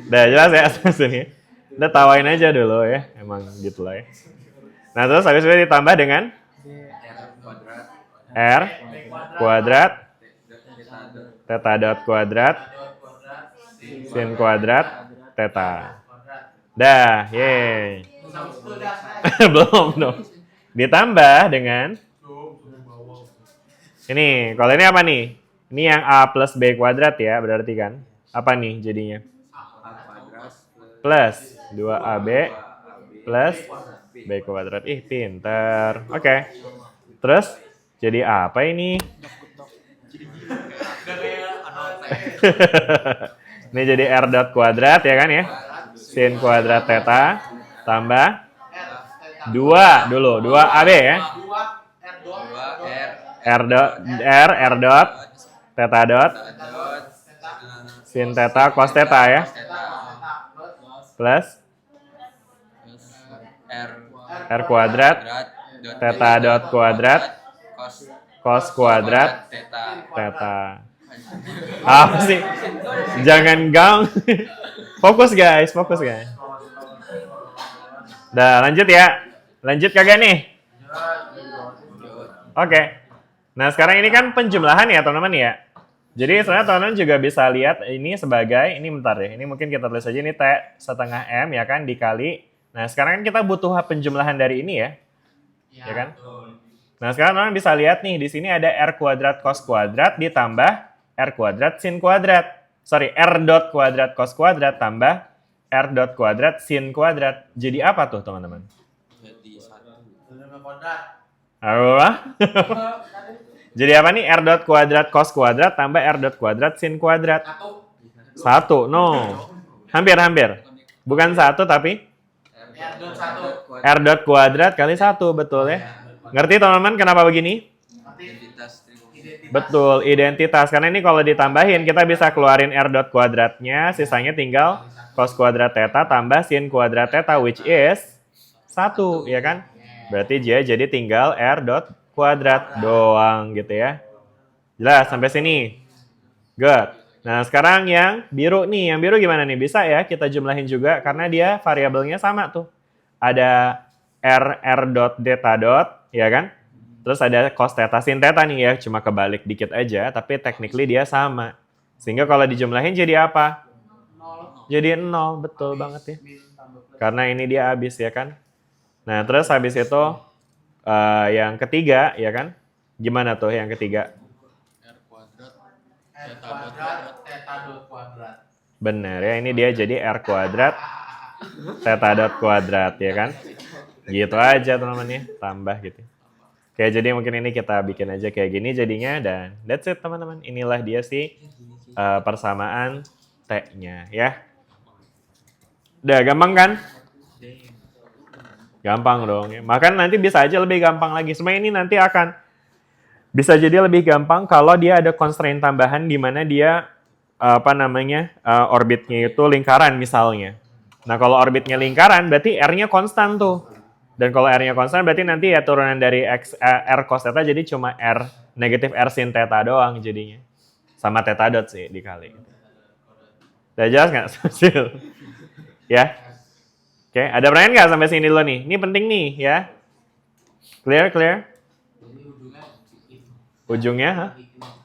Udah jelas ya sini. Udah tawain aja dulu ya, emang gitu lah ya. Nah terus habis itu ditambah dengan R kuadrat theta dot kuadrat sin kuadrat theta. Dah, yeay. Belum dong. Ditambah dengan ini, kalau ini apa nih? Ini yang A plus B kuadrat ya, berarti kan? Apa nih jadinya? Plus 2AB plus B kuadrat. Ih, pinter. Oke. Terus, jadi apa ini? Ini jadi R dot kuadrat ya kan ya? Sin kuadrat theta tambah 2 dulu, 2AB ya. R dot theta dot sin theta cos theta ya. Plus R kuadrat theta dot kuadrat cos kuadrat theta. Apa sih? Jangan gang. Fokus guys, fokus guys. Udah lanjut ya. Lanjut kagak nih? Oke. Nah sekarang ini kan penjumlahan ya teman-teman ya. Jadi sebenarnya teman-teman juga bisa lihat ini sebagai, ini bentar ya. Ini mungkin kita tulis aja ini T setengah M ya kan dikali. Nah sekarang kan kita butuh penjumlahan dari ini ya. Ya kan? Nah sekarang teman-teman bisa lihat nih di sini ada R kuadrat cos kuadrat ditambah R kuadrat sin kuadrat. Sorry, R dot kuadrat cos kuadrat tambah R dot kuadrat sin kuadrat. Jadi apa tuh teman-teman? jadi 1 Apa? Jadi apa nih? R dot kuadrat cos kuadrat tambah R dot kuadrat sin kuadrat. 1, no. Hampir. Bukan 1 tapi R dot kuadrat kali 1, betul ya. Ngerti teman-teman kenapa begini? Identitas trigonometri. Betul, identitas. Karena ini kalau ditambahin, kita bisa keluarin R dot kuadratnya, sisanya tinggal cos kuadrat theta tambah sin kuadrat theta, which is 1, ya kan? Berarti dia jadi tinggal R dot kuadrat doang gitu ya. Jelas sampai sini? Good. Nah, sekarang yang biru nih. Yang biru gimana nih? Bisa ya kita jumlahin juga karena dia variabelnya sama tuh. Ada R dot theta dot, ya kan? Terus ada cos theta sin theta nih ya. Cuma kebalik dikit aja, tapi technically dia sama. Sehingga kalau dijumlahin jadi apa? Jadi 0, betul banget ya. Karena ini dia habis ya kan? Nah, terus habis itu yang ketiga, ya kan? Gimana tuh yang ketiga? R kuadrat theta dot kuadrat. Benar ya, ini dia jadi R kuadrat theta dot kuadrat ya kan? Gitu aja teman-teman ya, tambah gitu. Oke, jadi mungkin ini kita bikin aja kayak gini jadinya dan that's it teman-teman. Inilah dia sih persamaan T-nya ya. Udah gampang kan? Gampang dong ya. Maka nanti bisa aja lebih gampang lagi. Sebenarnya ini nanti akan bisa jadi lebih gampang kalau dia ada constraint tambahan di mana dia orbitnya itu lingkaran misalnya. Nah, kalau orbitnya lingkaran berarti R-nya konstan tuh. Dan kalau R-nya konstan berarti nanti ya turunan dari R cos theta jadi cuma R negatif R sin theta doang jadinya. Sama theta dot sih dikali. Udah jelas nggak? Ya. Oke, ada pertanyaan nggak sampai sini dulu nih? Ini penting nih ya. Clear? Jadi ujungnya itu. Ujungnya, hah?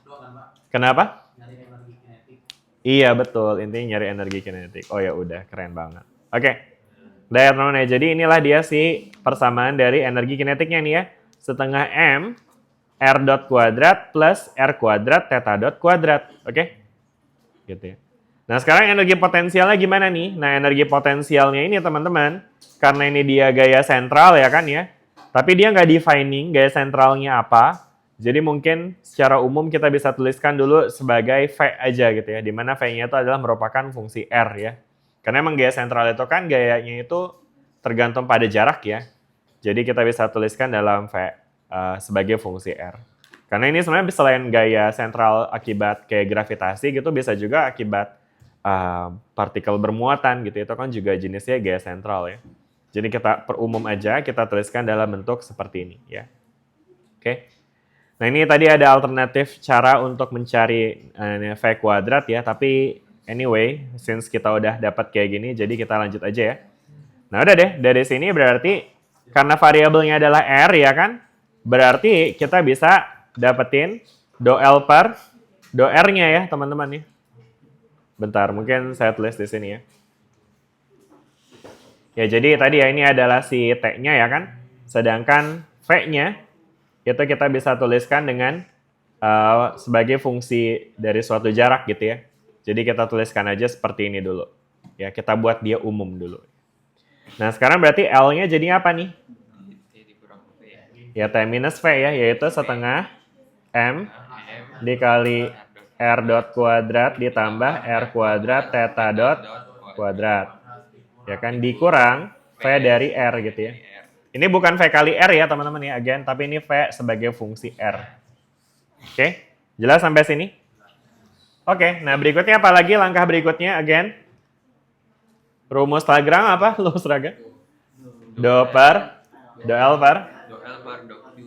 Doang kan, Pak? Kenapa? Nyari energi kinetik. Iya betul, intinya nyari energi kinetik. Oh ya udah, keren banget. Oke, udah ya teman-teman ya. Jadi inilah dia sih persamaan dari energi kinetiknya nih ya. Setengah M R dot kuadrat plus R kuadrat theta dot kuadrat. Oke? Gitu ya. Nah sekarang energi potensialnya gimana nih? Nah energi potensialnya ini teman-teman, karena ini dia gaya sentral ya kan ya. Tapi dia nggak defining gaya sentralnya apa. Jadi mungkin secara umum kita bisa tuliskan dulu sebagai V aja gitu ya. Dimana V-nya itu adalah merupakan fungsi R ya. Karena emang gaya sentral itu kan gayanya itu tergantung pada jarak ya. Jadi kita bisa tuliskan dalam V sebagai fungsi R. Karena ini sebenarnya selain gaya sentral akibat kayak gravitasi gitu, bisa juga akibat partikel bermuatan gitu. Itu kan juga jenisnya gaya sentral ya. Jadi kita perumum aja, kita tuliskan dalam bentuk seperti ini ya. Oke. Nah ini tadi ada alternatif cara untuk mencari V kuadrat ya, tapi anyway, since kita udah dapat kayak gini, jadi kita lanjut aja ya. Nah udah deh, dari sini berarti karena variabelnya adalah R ya kan, berarti kita bisa dapetin do L per do R-nya ya teman-teman ya. Bentar, mungkin saya tulis di sini ya. Ya jadi tadi ya ini adalah si T-nya ya kan, sedangkan V-nya itu kita bisa tuliskan dengan sebagai fungsi dari suatu jarak gitu ya. Jadi kita tuliskan aja seperti ini dulu. Ya, kita buat dia umum dulu. Nah, sekarang berarti L-nya jadi apa nih? T dikurang V ya. Ya, T minus V ya, yaitu setengah M dikali R dot kuadrat ditambah R kuadrat theta dot kuadrat. Ya kan, dikurang V dari R gitu ya. Ini bukan V kali R ya teman-teman ya, again, tapi ini V sebagai fungsi R. Oke, jelas sampai sini? Oke, nah berikutnya apa lagi langkah berikutnya, again? Rumus Lagrange apa? Rumus Lagrange? Do L per? Do L per do Q.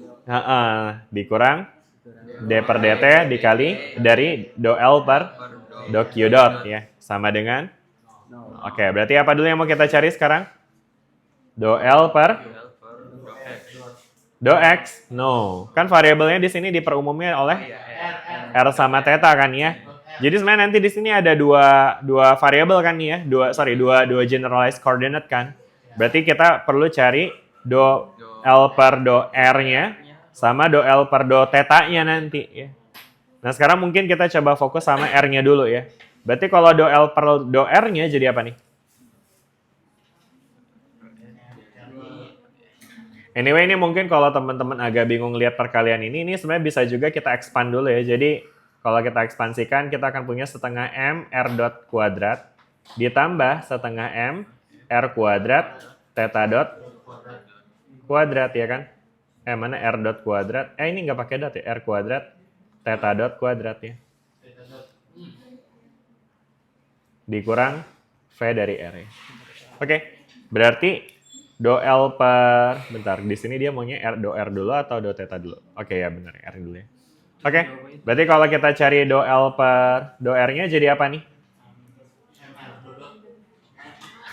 Dikurang D per dt dikali dari do L per do Q dot ya, sama dengan? Oke, berarti apa dulu yang mau kita cari sekarang? Do L per? Do X? No. Kan variabelnya di sini diperumumnya oleh R sama theta kan ya. Jadi sebenarnya nanti di sini ada dua variabel kan ya. Dua generalized coordinate kan. Berarti kita perlu cari do L per do R-nya sama do L per do theta-nya nanti ya. Nah, sekarang mungkin kita coba fokus sama R-nya dulu ya. Berarti kalau do L per do R-nya jadi apa nih? Anyway, ini mungkin kalau teman-teman agak bingung lihat perkalian ini sebenarnya bisa juga kita expand dulu ya. Jadi, Kalau kita ekspansikan, kita akan punya setengah M R dot kuadrat ditambah setengah M R kuadrat theta dot kuadrat, ya kan? Mana R dot kuadrat? Ini nggak pakai dot ya, R kuadrat theta dot kuadrat ya. Dikurang V dari R ya. Oke, berarti do L per, bentar, di sini dia maunya do R dulu atau do theta dulu? Oke ya benar, R dulu ya. Oke, berarti kalau kita cari do L per do R-nya jadi apa nih?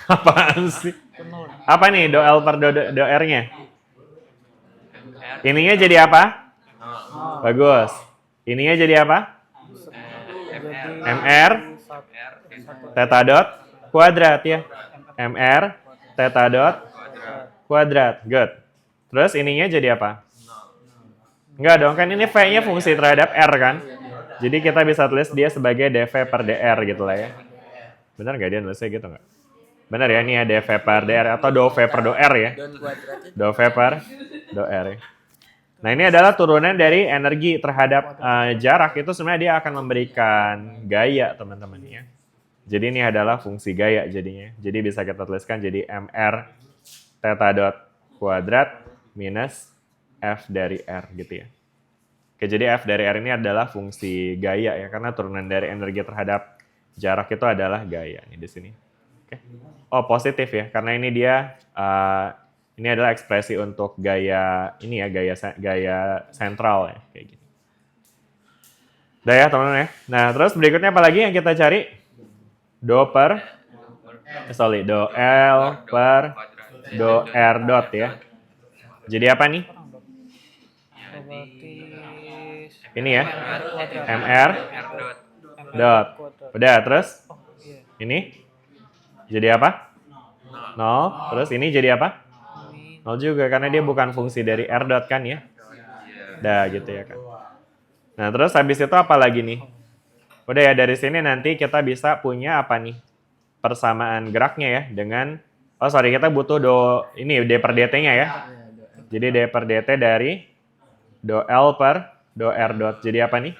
Apaan sih? Apa nih do L per do R-nya? Ininya jadi apa? Bagus. Ininya jadi apa? MR theta dot kuadrat ya. MR theta dot kuadrat. Good. Terus ininya jadi apa? Enggak dong, kan ini V-nya fungsi terhadap R kan? Jadi kita bisa tulis dia sebagai dV per dr gitu lah ya. Benar nggak dia nulisnya gitu nggak? Benar ya, ini ya dV per dr atau do V per do R ya. Do V per do R ya. Nah ini adalah turunan dari energi terhadap jarak, itu sebenarnya dia akan memberikan gaya teman-teman ya. Jadi ini adalah fungsi gaya jadinya. Jadi bisa kita tuliskan jadi MR theta dot kuadrat minus F dari R gitu ya. Oke, jadi F dari R ini adalah fungsi gaya ya, karena turunan dari energi terhadap jarak itu adalah gaya nih di sini. Oke. Oh positif ya, karena ini dia ini adalah ekspresi untuk gaya ini ya, gaya sentral ya kayak gini. Udah ya teman-teman ya. Nah terus berikutnya apa lagi yang kita cari? Do L per do R dot ya. Jadi apa nih? Ini ya, MR dot. Udah, terus? Ini? Jadi apa? 0. Terus ini jadi apa? 0 juga, karena dia bukan fungsi dari R dot kan ya? Udah gitu ya kan. Nah, terus habis itu apa lagi nih? Udah ya, dari sini nanti kita bisa punya apa nih? Persamaan geraknya ya, dengan... Oh sorry, kita butuh ini D per dt-nya ya. Jadi D per dt dari do L per do R dot. Jadi apa nih?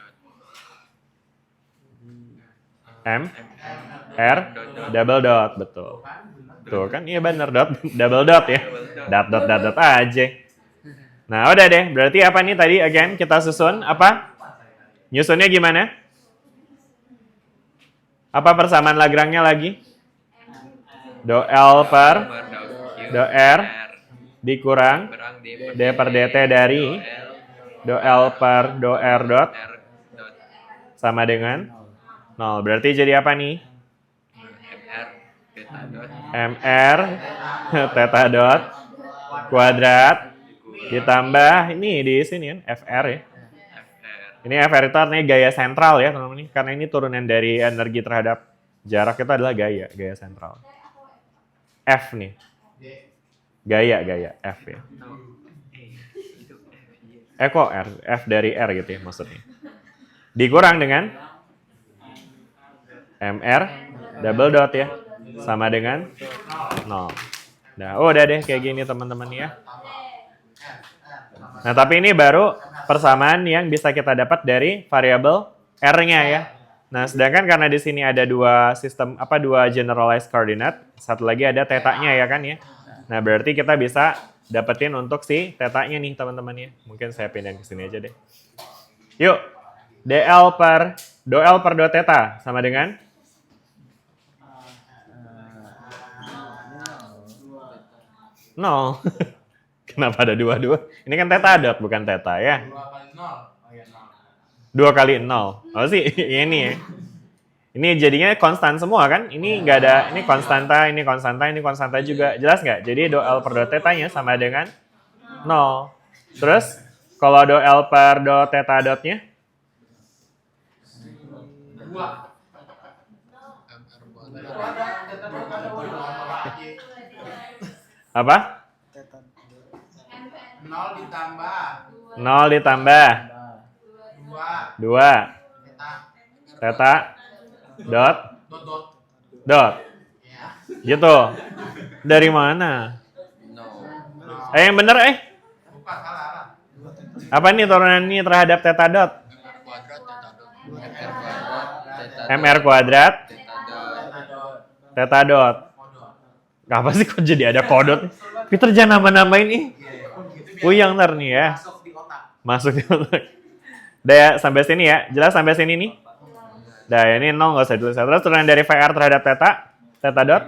M R double dot, betul. Tuh kan, iya bener, double dot ya. Dot aja. Nah udah deh, berarti apa nih tadi again kita susun, apa? Nyusunnya gimana? Apa persamaan Lagrange-nya lagi? Do L per do R dikurang D per dt dari do L per do R dot sama dengan 0. Berarti jadi apa nih? MR theta dot kuadrat ditambah ini di sini kan FR ya. Ini FR itu artinya gaya sentral ya teman-teman, karena ini turunan dari energi terhadap jarak itu adalah gaya sentral. F nih. Gaya F ya. Kok R? F dari R gitu ya maksudnya. Dikurang dengan MR double dot ya. Sama dengan 0. Nah, udah deh kayak gini teman-teman ya. Nah, tapi ini baru persamaan yang bisa kita dapat dari variabel R-nya ya. Nah, sedangkan karena di sini ada dua generalized coordinate, satu lagi ada theta-nya ya kan ya. Nah, berarti kita bisa dapetin untuk si theta-nya nih teman-teman ya. Mungkin saya pindahin ke sini aja deh. Yuk, do L per do theta sama dengan 0. Kenapa ada 2? Ini kan theta dot, bukan theta ya. 2 kali 0. Oh sih, ini ya. Ini jadinya konstan semua kan? Ini nggak ada, ini konstanta juga. Jelas nggak? Jadi do L per do theta-nya sama dengan 0. Terus, kalau do L per do theta dot-nya? 2. Apa? 0 ditambah 0 ditambah 2 theta dot gitu. Dari mana? Yang bener bukan salah. apa nih turunan ini terhadap theta dot? MR kuadrat Theta dot. theta dot. Apa sih kok jadi ada kodot? Peter jangan nambah-nambahin nih. Puyeng ntar nih ya. Masuk di otak. Masuk di otak. Udah ya, sampai sini ya. Jelas sampai sini nih? Nah, ini 0 nggak usah ditulis. Terus turunan dari VR terhadap theta dot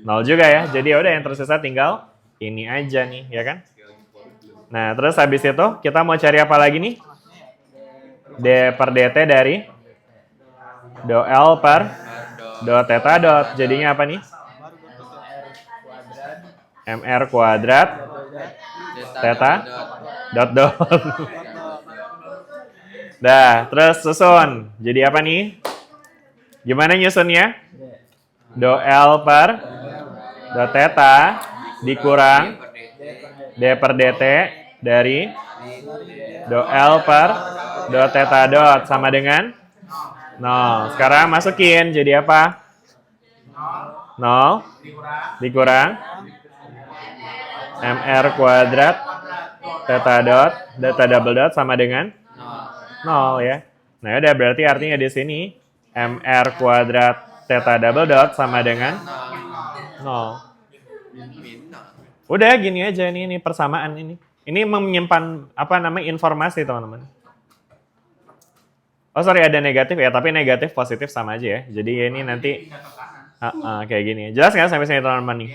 0 juga ya. Jadi ya udah yang tersisa tinggal ini aja nih, ya kan? Nah, terus habis itu kita mau cari apa lagi nih? D per dt dari do L per do theta dot. Jadinya apa nih? MR kuadrat theta dot dot. Dah, terus susun. Jadi apa nih? Gimana nyusunnya? Do L per do theta dikurang D per dt dari do L per do theta dot sama dengan 0. Sekarang masukin jadi apa? 0 dikurang MR kuadrat theta dot theta double dot sama dengan 0 ya. Nah, udah berarti artinya di sini MR kuadrat theta double dot sama dengan 0. Udah gini aja ini persamaan ini. Ini menyimpan apa namanya informasi teman-teman. Oh sorry ada negatif ya, tapi negatif positif sama aja ya. Jadi ini nanti kayak gini. Jelas nggak sampai sini teman-teman nih?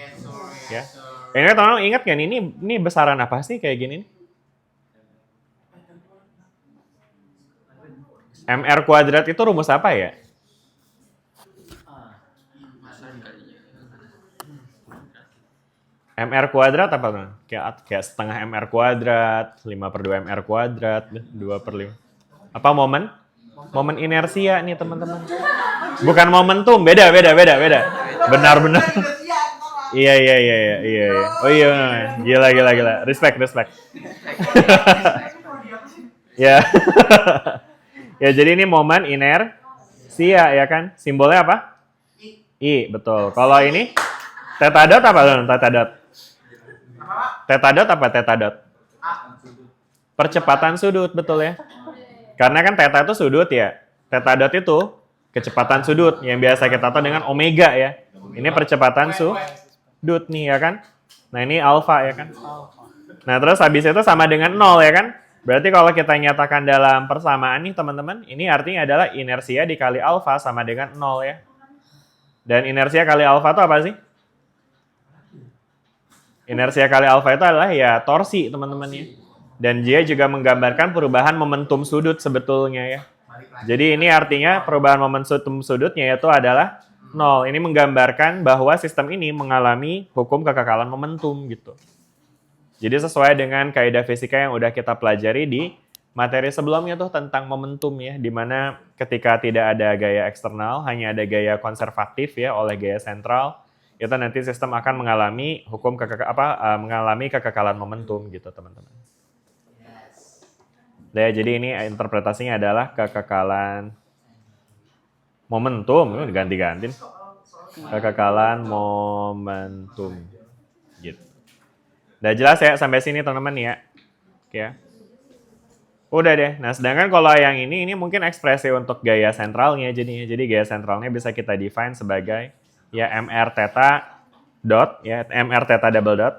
Ya. Ini teman-teman ingat kan ini besaran apa sih kayak gini? MR kuadrat itu rumus apa ya? MR kuadrat apa tuh? Kayak setengah MR kuadrat, 5/2 MR kuadrat, 2/5. Apa momen? Momen inersia nih teman-teman. Bukan momentum, beda. Benar. Iya. Oh iya, gila. Respect. Ya. Ya jadi ini momen inersia ya kan? Simbolnya apa? I, betul. Kalau ini theta dot apa dong? Theta dot. Theta dot apa theta dot? Percepatan sudut, betul ya. Karena kan theta itu sudut ya. Theta dot itu kecepatan sudut yang biasa kita tahu dengan omega ya. Ini percepatan sudut nih ya kan. Nah ini alfa ya kan. Nah terus habis itu sama dengan 0 ya kan. Berarti kalau kita nyatakan dalam persamaan nih teman-teman, ini artinya adalah inersia dikali alfa sama dengan 0 ya. Dan inersia kali alfa itu apa sih? Inersia kali alfa itu adalah ya torsi teman-teman ya. Dan dia juga menggambarkan perubahan momentum sudut sebetulnya ya. Jadi ini artinya perubahan momentum sudutnya itu adalah 0. Ini menggambarkan bahwa sistem ini mengalami hukum kekekalan momentum gitu. Jadi sesuai dengan kaidah fisika yang udah kita pelajari di materi sebelumnya tuh tentang momentum ya, di mana ketika tidak ada gaya eksternal, hanya ada gaya konservatif ya oleh gaya sentral, itu nanti sistem akan mengalami mengalami kekekalan momentum gitu teman-teman. Nah, jadi ini interpretasinya adalah kekekalan momentum, ganti-ganti. Kekekalan momentum gitu. Udah jelas ya sampai sini teman-teman ya. Oke ya. Udah deh. Nah, sedangkan kalau yang ini mungkin ekspresi untuk gaya sentralnya jadinya. Jadi gaya sentralnya bisa kita define sebagai ya MR theta dot ya, MR theta double dot.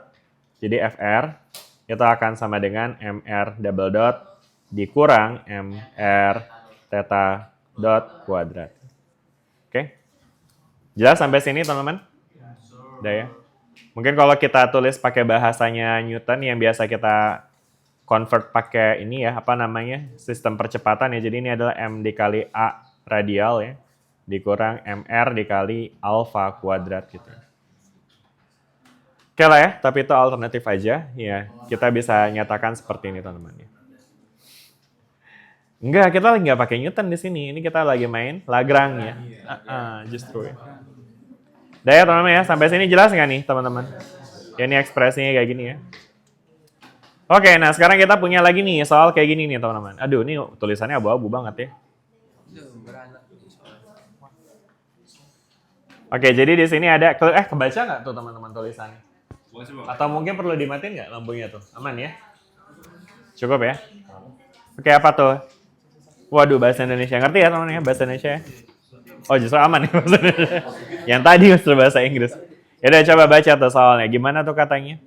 Jadi FR itu akan sama dengan MR double dot dikurang MR theta dot kuadrat. Oke. Jelas sampai sini teman-teman? Udah ya. Mungkin kalau kita tulis pakai bahasanya Newton yang biasa kita convert pakai ini ya, apa namanya, sistem percepatan ya. Jadi ini adalah M dikali A radial ya, dikurang MR dikali alfa kuadrat gitu. Oke lah ya, tapi itu alternatif aja ya. Kita bisa nyatakan seperti ini teman-teman ya. Enggak, kita lagi nggak pakai Newton di sini. Ini kita lagi main Lagrange ya. Justru ya. Udah ya teman-teman ya, sampai sini jelas nggak nih teman-teman? Ya, ini ekspresinya kayak gini ya. Oke, nah sekarang kita punya lagi nih soal kayak gini nih teman-teman. Aduh, ini tulisannya abu-abu banget ya. Oke, jadi di sini ada, kebaca nggak tuh teman-teman tulisannya? Atau mungkin perlu dimatiin nggak lampunya tuh? Aman ya? Cukup ya? Oke, apa tuh? Waduh, bahasa Indonesia. Ngerti ya teman-teman ya bahasa Indonesia ya? Oh justru aman ya maksudnya. Yang tadi justru bahasa Inggris. Ya udah coba baca tuh soalnya. Gimana tuh katanya?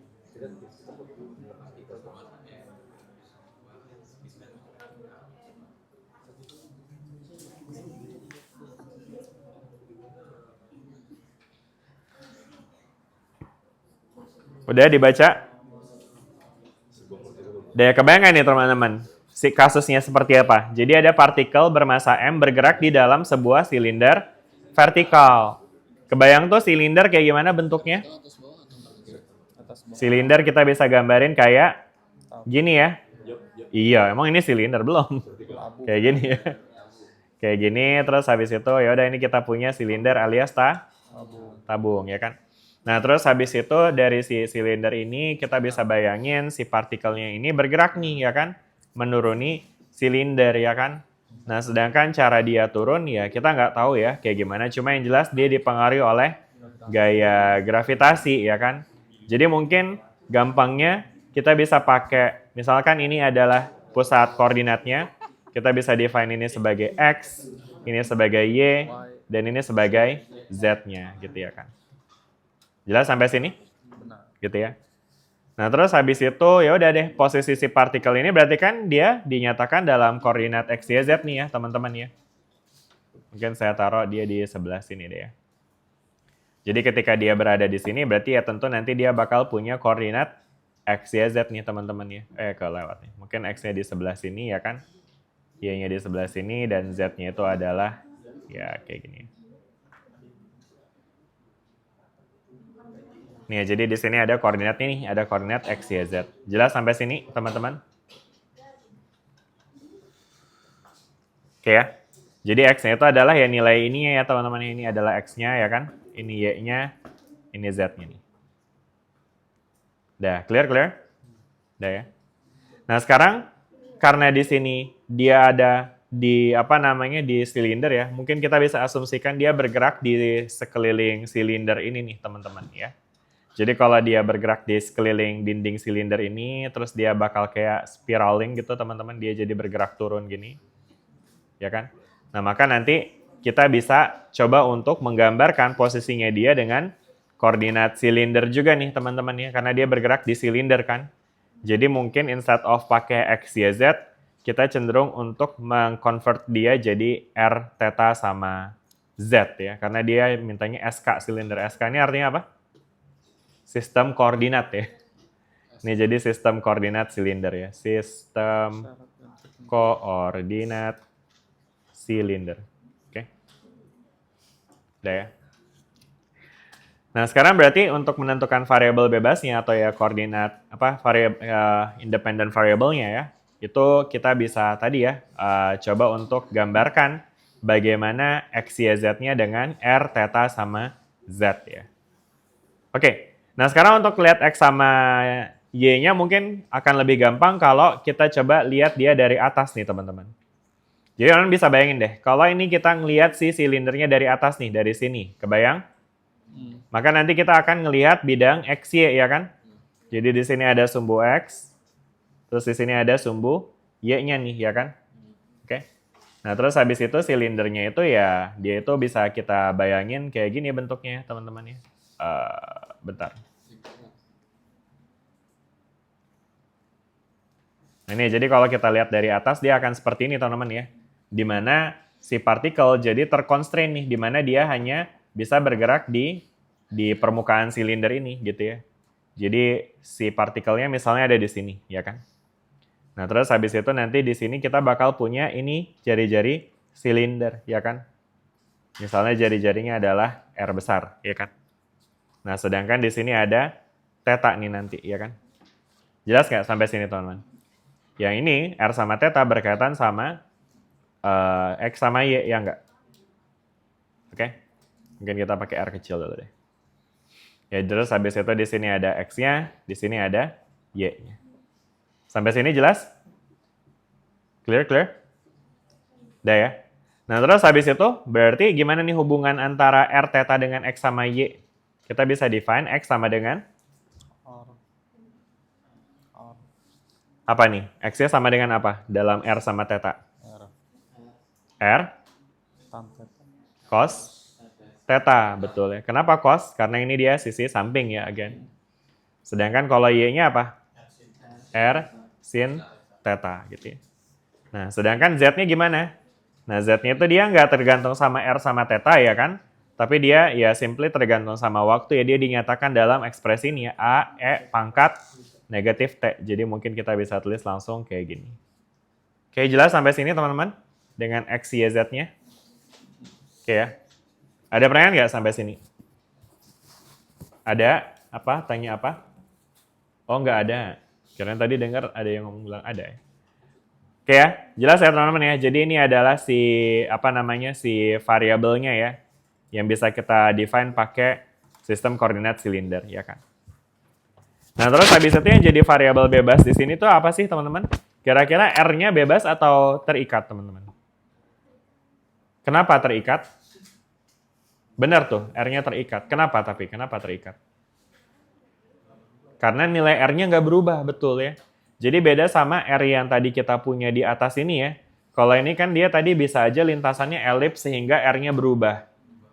Udah dibaca? Udah kebayang nih teman-teman? Si kasusnya seperti apa? Jadi ada partikel bermasa M bergerak di dalam sebuah silinder vertikal. Kebayang tuh silinder kayak gimana bentuknya? Silinder kita bisa gambarin kayak gini ya. Iya, emang ini silinder belum? Kayak gini ya. Kayak gini, terus habis itu ya udah ini kita punya silinder alias tabung ya kan. Nah, terus habis itu dari si silinder ini kita bisa bayangin si partikelnya ini bergerak nih ya kan, menuruni silinder ya kan. Nah, sedangkan cara dia turun ya kita nggak tahu ya kayak gimana, cuma yang jelas dia dipengaruhi oleh gaya gravitasi ya kan. Jadi mungkin gampangnya kita bisa pakai, misalkan ini adalah pusat koordinatnya, kita bisa define ini sebagai X, ini sebagai Y, dan ini sebagai Z-nya gitu ya kan. Jelas sampai sini? Gitu ya. Nah, terus habis itu ya udah deh, posisi si partikel ini berarti kan dia dinyatakan dalam koordinat X, Y, Z nih ya, teman-teman ya. Mungkin saya taruh dia di sebelah sini deh ya. Jadi ketika dia berada di sini berarti ya tentu nanti dia bakal punya koordinat X, Y, Z nih teman-teman ya. Kelewat nih. Mungkin X-nya di sebelah sini ya kan. Y-nya di sebelah sini dan Z-nya itu adalah ya kayak gini. Nih, jadi di sini ada koordinatnya nih, ada koordinat X, Y, Z. Jelas sampai sini, teman-teman? Oke ya. Jadi X-nya itu adalah ya nilai ini ya, teman-teman. Ini adalah X-nya ya kan. Ini Y-nya, ini Z-nya nih. Udah, clear? Udah ya. Nah, sekarang karena di sini dia ada di di silinder ya. Mungkin kita bisa asumsikan dia bergerak di sekeliling silinder ini nih, teman-teman ya. Jadi kalau dia bergerak di sekeliling dinding silinder ini, terus dia bakal kayak spiraling gitu teman-teman, dia jadi bergerak turun gini. Ya kan? Nah maka nanti kita bisa coba untuk menggambarkan posisinya dia dengan koordinat silinder juga nih teman-teman ya, karena dia bergerak di silinder kan. Jadi mungkin instead of pakai X, Y, Z, kita cenderung untuk mengconvert dia jadi R, theta, sama Z ya, karena dia mintanya SK silinder. SK ini artinya apa? Sistem koordinat ya. Ini jadi sistem koordinat silinder ya. Sistem koordinat silinder. Oke. Udah ya. Nah, sekarang berarti untuk menentukan variabel bebasnya atau ya koordinat independent variabelnya ya, itu kita bisa tadi ya coba untuk gambarkan bagaimana X, Y, Z-nya dengan R, theta, sama Z ya. Oke. Nah, sekarang untuk lihat X sama Y-nya mungkin akan lebih gampang kalau kita coba lihat dia dari atas nih, teman-teman. Jadi kalian bisa bayangin deh, kalau ini kita ngelihat si silindernya dari atas nih, dari sini. Kebayang? Maka nanti kita akan ngelihat bidang XY ya kan? Jadi di sini ada sumbu X, terus di sini ada sumbu Y-nya nih ya kan? Oke. Nah, terus habis itu silindernya itu ya, dia itu bisa kita bayangin kayak gini bentuknya, teman-teman ya. Bentar. Nah, ini jadi kalau kita lihat dari atas dia akan seperti ini teman-teman ya. Di mana si partikel jadi terconstrain nih, di mana dia hanya bisa bergerak di permukaan silinder ini gitu ya. Jadi si partikelnya misalnya ada di sini ya kan. Nah, terus habis itu nanti di sini kita bakal punya ini jari-jari silinder ya kan. Misalnya jari-jarinya adalah R besar ya kan. Nah, sedangkan di sini ada theta nih nanti ya kan. Jelas nggak sampai sini teman-teman? Yang ini R sama theta berkaitan sama X sama Y, ya enggak? Oke? Mungkin kita pakai R kecil dulu deh. Ya, terus habis itu di sini ada X-nya, di sini ada Y-nya. Sampai sini jelas? Clear? Udah ya? Nah, terus habis itu berarti gimana nih hubungan antara R theta dengan X sama Y? Kita bisa define X sama dengan apa nih? X-nya sama dengan apa dalam R sama theta? R cos theta, betul ya. Kenapa cos? Karena ini dia sisi samping ya, again. Sedangkan kalau Y-nya apa? R sin theta gitu ya. Nah, sedangkan Z-nya gimana? Nah, Z-nya itu dia nggak tergantung sama R sama theta ya kan? Tapi dia ya simply tergantung sama waktu ya. Dia dinyatakan dalam ekspresi ini ya, A, E pangkat negatif T. Jadi mungkin kita bisa tulis langsung kayak gini. Oke, jelas sampai sini teman-teman? Dengan X, Y, Z-nya? Oke ya. Ada pertanyaan nggak sampai sini? Ada? Apa? Tanya apa? Oh, nggak ada. Karena tadi dengar ada yang ngomong bilang ada ya. Oke ya, jelas ya teman-teman ya. Jadi ini adalah si variabelnya ya. Yang bisa kita define pakai sistem koordinat silinder, ya kan? Nah, terus habis itu yang jadi variabel bebas di sini tuh apa sih teman-teman? Kira-kira R-nya bebas atau terikat teman-teman? Kenapa terikat? Benar tuh, R-nya terikat. Kenapa tapi? Kenapa terikat? Karena nilai R-nya nggak berubah, betul ya. Jadi beda sama R yang tadi kita punya di atas ini ya. Kalau ini kan dia tadi bisa aja lintasannya elips sehingga R-nya berubah.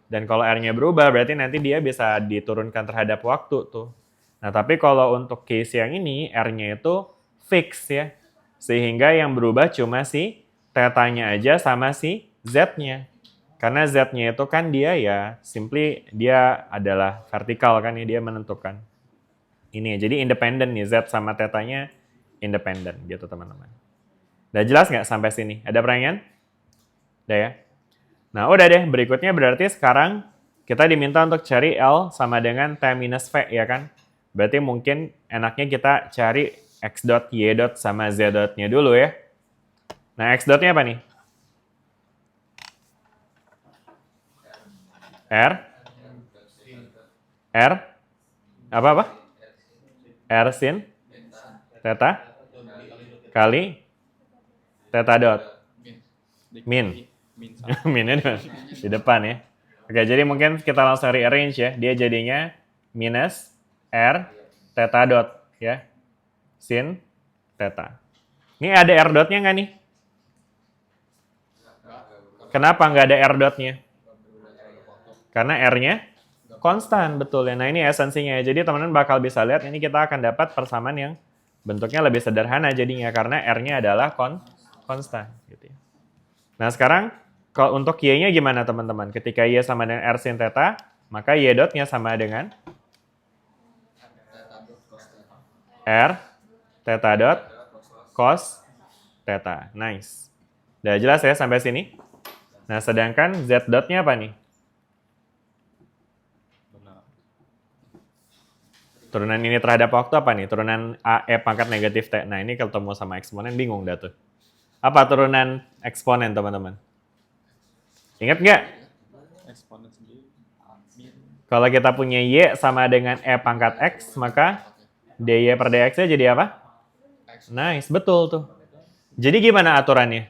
Dan kalau R-nya berubah berarti nanti dia bisa diturunkan terhadap waktu tuh. Nah tapi kalau untuk case yang ini R-nya itu fix ya. Sehingga yang berubah cuma si theta-nya aja sama si Z-nya. Karena Z-nya itu kan dia ya simply dia adalah vertikal kan ya, dia menentukan. Ini ya, jadi independen nih, Z sama theta-nya independen gitu teman-teman. Udah jelas nggak sampai sini? Ada pertanyaan? Udah ya? Nah udah deh, berikutnya berarti sekarang kita diminta untuk cari L sama dengan T minus V ya kan? Berarti mungkin enaknya kita cari X dot, Y dot, sama Z dot-nya dulu ya. Nah X dot-nya apa nih? R apa? R sin theta kali theta dot min. Minnya di depan ya. Oke, jadi mungkin kita langsung rearrange ya. Dia jadinya minus R theta dot ya. Sin theta. Ini ada R dotnya nggak nih? Kenapa nggak ada R dotnya? Karena R-nya konstan, betul ya. Nah ini esensinya ya. Jadi teman-teman bakal bisa lihat ini kita akan dapat persamaan yang bentuknya lebih sederhana jadinya. Karena R-nya adalah konstan. Gitu ya. Nah sekarang kalau untuk Y-nya gimana teman-teman? Ketika Y sama dengan R sin theta, maka Y dotnya sama dengan R theta dot cos theta. Nice. Udah jelas ya sampai sini? Nah sedangkan Z dotnya apa nih? Turunan ini terhadap waktu apa nih? Turunan AE pangkat negatif T. Nah ini ketemu sama eksponen bingung dah tuh. Apa turunan eksponen teman-teman? Ingat nggak? Eksponen sendiri. Kalau kita punya Y sama dengan E pangkat X, maka DY per DX-nya jadi apa? Nice, betul tuh. Jadi gimana aturannya?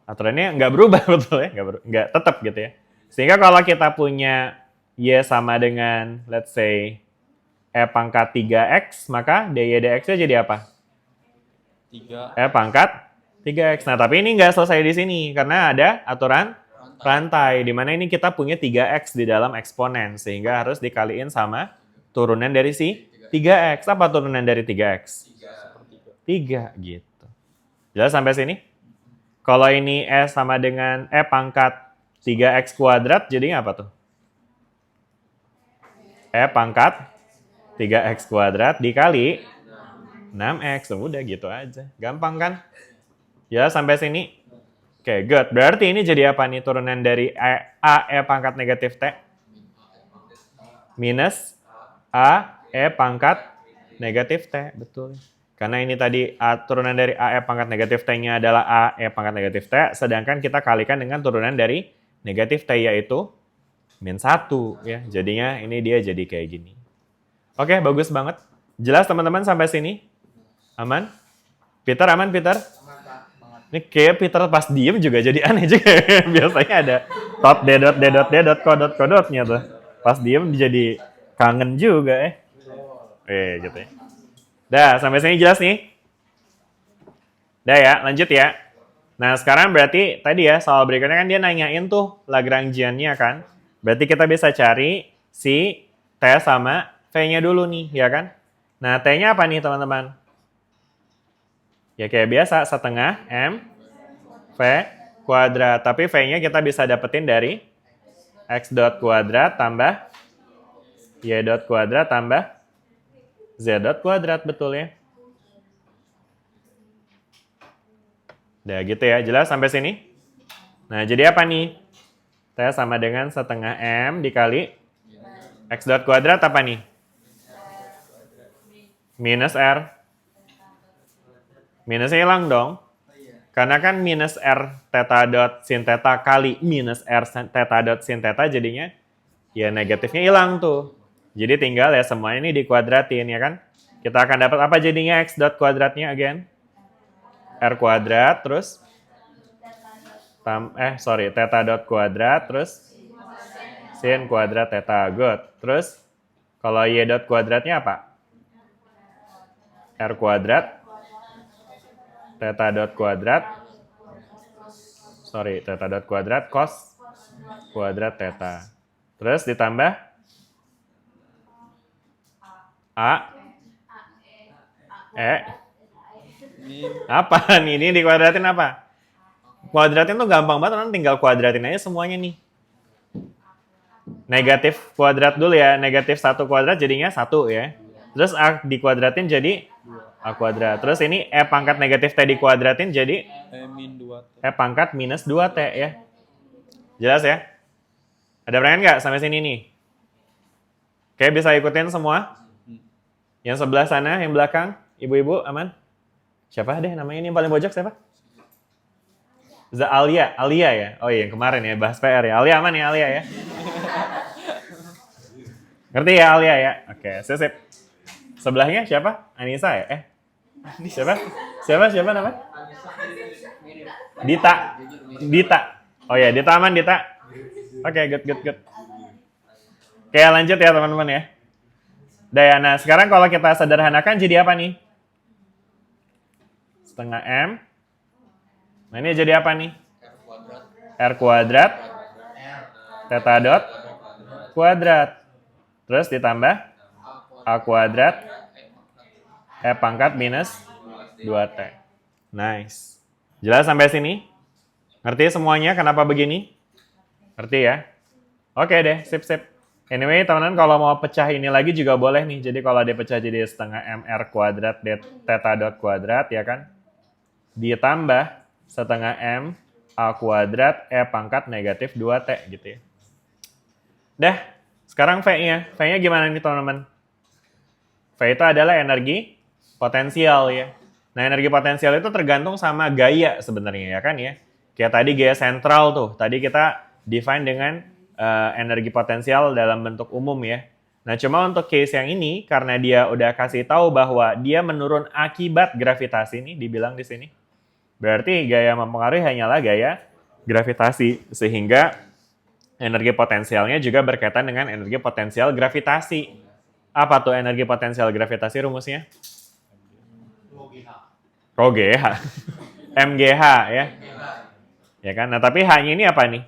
Aturannya nggak berubah, betul ya? Nggak tetap gitu ya. Sehingga kalau kita punya Y sama dengan, let's say, E pangkat 3X, maka DY DX-nya jadi apa? 3. E pangkat 3X. Nah, tapi ini nggak selesai di sini, karena ada aturan rantai, di mana ini kita punya 3X di dalam eksponen, sehingga harus dikaliin sama turunan dari si 3X. Apa turunan dari 3X? 3, gitu. Jelas sampai sini? Kalau ini E sama dengan E pangkat 3X kuadrat, jadinya apa tuh? E pangkat 3X kuadrat dikali 6X. Udah gitu aja. Gampang kan? Ya, sampai sini. Oke, good. Berarti ini jadi apa nih turunan dari AE pangkat negatif T? Minus AE pangkat negatif T. Betul. Karena ini tadi turunan dari AE pangkat negatif T-nya adalah AE pangkat negatif T. Sedangkan kita kalikan dengan turunan dari negatif T yaitu min 1. Ya. Jadinya ini dia jadi kayak gini. Oke, bagus banget. Jelas teman-teman sampai sini? Aman? Peter, aman Peter? Ini kayak Peter pas diem juga jadi aneh juga. Biasanya ada tot kodotnya tuh. Pas diem jadi kangen juga gitu ya. Dah, sampai sini jelas nih? Dah ya, lanjut ya. Nah, sekarang berarti tadi ya, soal berikutnya kan dia nanyain tuh Lagrangian-nya kan. Berarti kita bisa cari si T sama V-nya dulu nih, ya kan? Nah, T-nya apa nih, teman-teman? Ya kayak biasa, setengah M V kuadrat. Tapi V-nya kita bisa dapetin dari X dot kuadrat tambah Y dot kuadrat tambah Z dot kuadrat, betul ya? Udah gitu ya, jelas sampai sini? Nah, jadi apa nih? T sama dengan setengah M dikali X dot kuadrat apa nih? Minus R. Minusnya hilang dong. Karena kan minus R theta dot sin theta kali minus R theta dot sin theta jadinya ya negatifnya hilang tuh. Jadi tinggal ya semua ini dikuadratin ya kan. Kita akan dapat apa jadinya X dot kuadratnya again? R kuadrat terus theta dot kuadrat terus sin kuadrat theta. Good. Terus kalau Y dot kuadratnya apa? R kuadrat theta dot kuadrat cos kuadrat theta. Terus ditambah A apa nih? Ini dikuadratin apa? Kuadratin tuh gampang banget, nanti tinggal kuadratin aja semuanya nih. Negatif kuadrat dulu ya, negatif 1 kuadrat jadinya 1 ya. Terus A dikuadratin jadi A kuadrat. Terus ini E pangkat negatif T dikuadratin jadi E pangkat minus 2T ya. Jelas ya? Ada pertanyaan nggak sampai sini nih? Oke, bisa ikutin semua? Yang sebelah sana, yang belakang, ibu-ibu aman? Siapa deh namanya ini yang paling pojok siapa? Alia ya? Oh iya, yang kemarin ya, bahas PR ya. Alia aman ya, Alia ya? Ngerti ya Alia ya? Oke, sip. Sebelahnya siapa? Anissa ya? Siapa namanya? Dita. Oh ya, Dita aman, Dita. Oke, good. Oke, lanjut ya teman-teman ya. Udah ya, nah sekarang kalau kita sederhanakan jadi apa nih? Setengah M. Nah ini jadi apa nih? R kuadrat theta dot kuadrat. Terus ditambah A kuadrat E pangkat minus 2T. Nice. Jelas sampai sini? Ngerti semuanya kenapa begini? Ngerti ya? Oke deh, sip. Anyway, teman-teman kalau mau pecah ini lagi juga boleh nih. Jadi kalau dia pecah jadi setengah MR kuadrat theta dot kuadrat ya kan? Ditambah setengah M A kuadrat E pangkat negatif 2T gitu ya. Dah, sekarang V-nya. V-nya gimana nih teman-teman? V itu adalah energi potensial ya. Nah, energi potensial itu tergantung sama gaya sebenarnya ya kan ya. Kayak tadi gaya sentral tuh. Tadi kita define dengan energi potensial dalam bentuk umum ya. Nah, cuma untuk case yang ini karena dia udah kasih tahu bahwa dia menurun akibat gravitasi nih dibilang di sini. Berarti gaya mempengaruhi hanyalah gaya gravitasi sehingga energi potensialnya juga berkaitan dengan energi potensial gravitasi. Apa tuh energi potensial gravitasi rumusnya? Rho GH. MGH ya. Ya kan? Nah, tapi H-nya ini apa nih?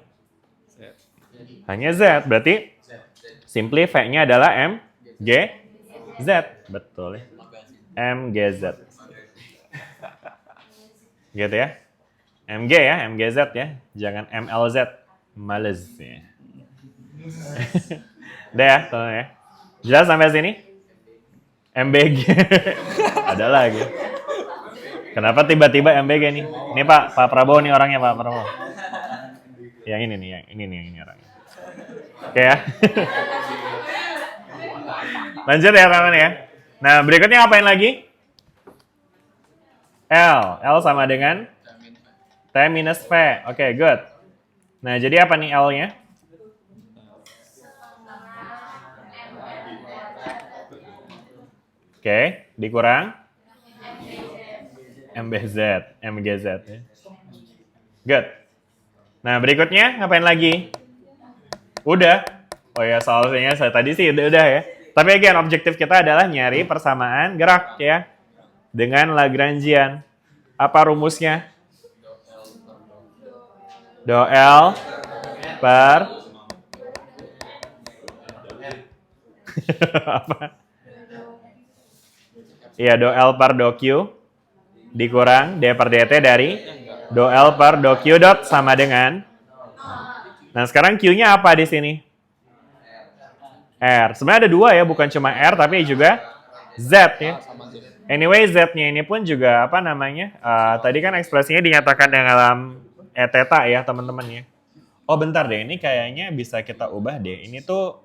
Hanya Z. Berarti simply V-nya adalah MGZ. Betul ya. MGZ. Gitu ya. MG ya, MGZ ya. Jangan MLZ. Males ya. Udah ya, teman ya. Jelas sampai sini? MBG. Ada lagi. Kenapa tiba-tiba MBG nih? Ini Pak Prabowo nih orangnya Pak Prabowo. Yang ini nih, yang ini orangnya. Oke ya. Lanjut ya teman-teman ya. Nah, berikutnya ngapain lagi? L sama dengan T minus V. Oke, good. Nah, jadi apa nih L-nya? Oke, dikurang MGZ ya. Good. Nah, berikutnya ngapain lagi? Udah. Oh ya, soalnya saya tadi sih udah ya. Tapi again, objektif kita adalah nyari persamaan gerak ya. Dengan Lagrangian. Apa rumusnya? Do L per apa? Iya, do L per do Q dikurang D per DT dari do L per do Q dot sama dengan. Nah, sekarang Q-nya apa di sini? R. Sebenarnya ada dua ya, bukan cuma R tapi juga Z ya. Anyway, Z-nya ini pun juga apa namanya? Tadi kan ekspresinya dinyatakan dalam theta ya, teman-teman ya. Oh, bentar deh, ini kayaknya bisa kita ubah deh. Ini tuh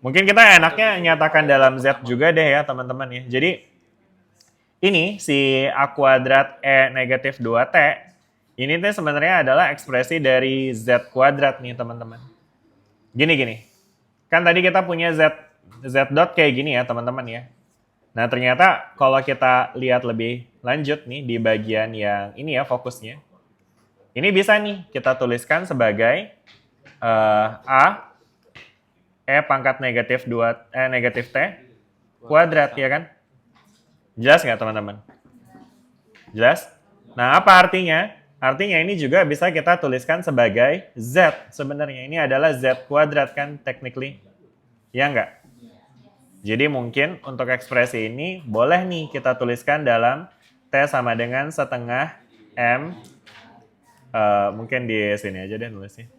mungkin kita enaknya nyatakan dalam Z juga deh ya, teman-teman ya. Jadi ini si A kuadrat E negatif 2T, ini tuh sebenarnya adalah ekspresi dari Z kuadrat nih, teman-teman. Gini. Kan tadi kita punya Z dot kayak gini ya, teman-teman ya. Nah, ternyata kalau kita lihat lebih lanjut nih di bagian yang ini ya fokusnya. Ini bisa nih kita tuliskan sebagai A E pangkat negatif T kuadrat ya kan? Jelas nggak teman-teman? Jelas? Nah, apa artinya? Artinya ini juga bisa kita tuliskan sebagai Z sebenarnya. Ini adalah Z kuadrat kan technically. Ya nggak? Jadi mungkin untuk ekspresi ini boleh nih kita tuliskan dalam T sama dengan setengah M. Mungkin di sini aja deh nulisnya.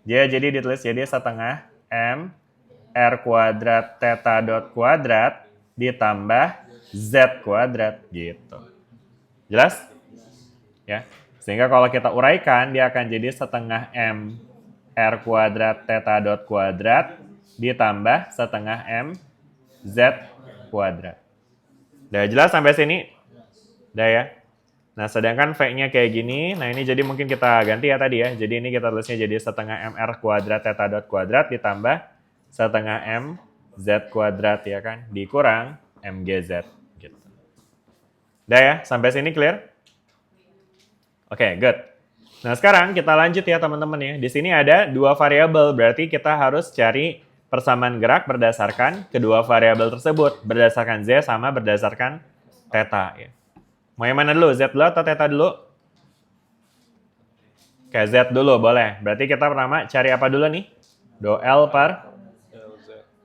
Jadi ditulis jadi setengah M R kuadrat theta dot kuadrat ditambah Z kuadrat gitu. Jelas? Ya. Sehingga kalau kita uraikan dia akan jadi setengah M R kuadrat theta dot kuadrat ditambah setengah M Z kuadrat. Udah jelas sampai sini? Udah ya? Nah, sedangkan V-nya kayak gini, nah ini jadi mungkin kita ganti ya tadi ya. Jadi ini kita tulisnya jadi setengah MR kuadrat theta dot kuadrat ditambah setengah M Z kuadrat ya kan, dikurang MGZ gitu. Udah ya, sampai sini clear? Oke, good. Nah, sekarang kita lanjut ya teman-teman ya. Di sini ada dua variabel, berarti kita harus cari persamaan gerak berdasarkan kedua variabel tersebut, berdasarkan Z sama berdasarkan theta ya. Mau yang mana dulu? Z dulu atau theta dulu? Oke, Z dulu boleh. Berarti kita pertama cari apa dulu nih? Do L per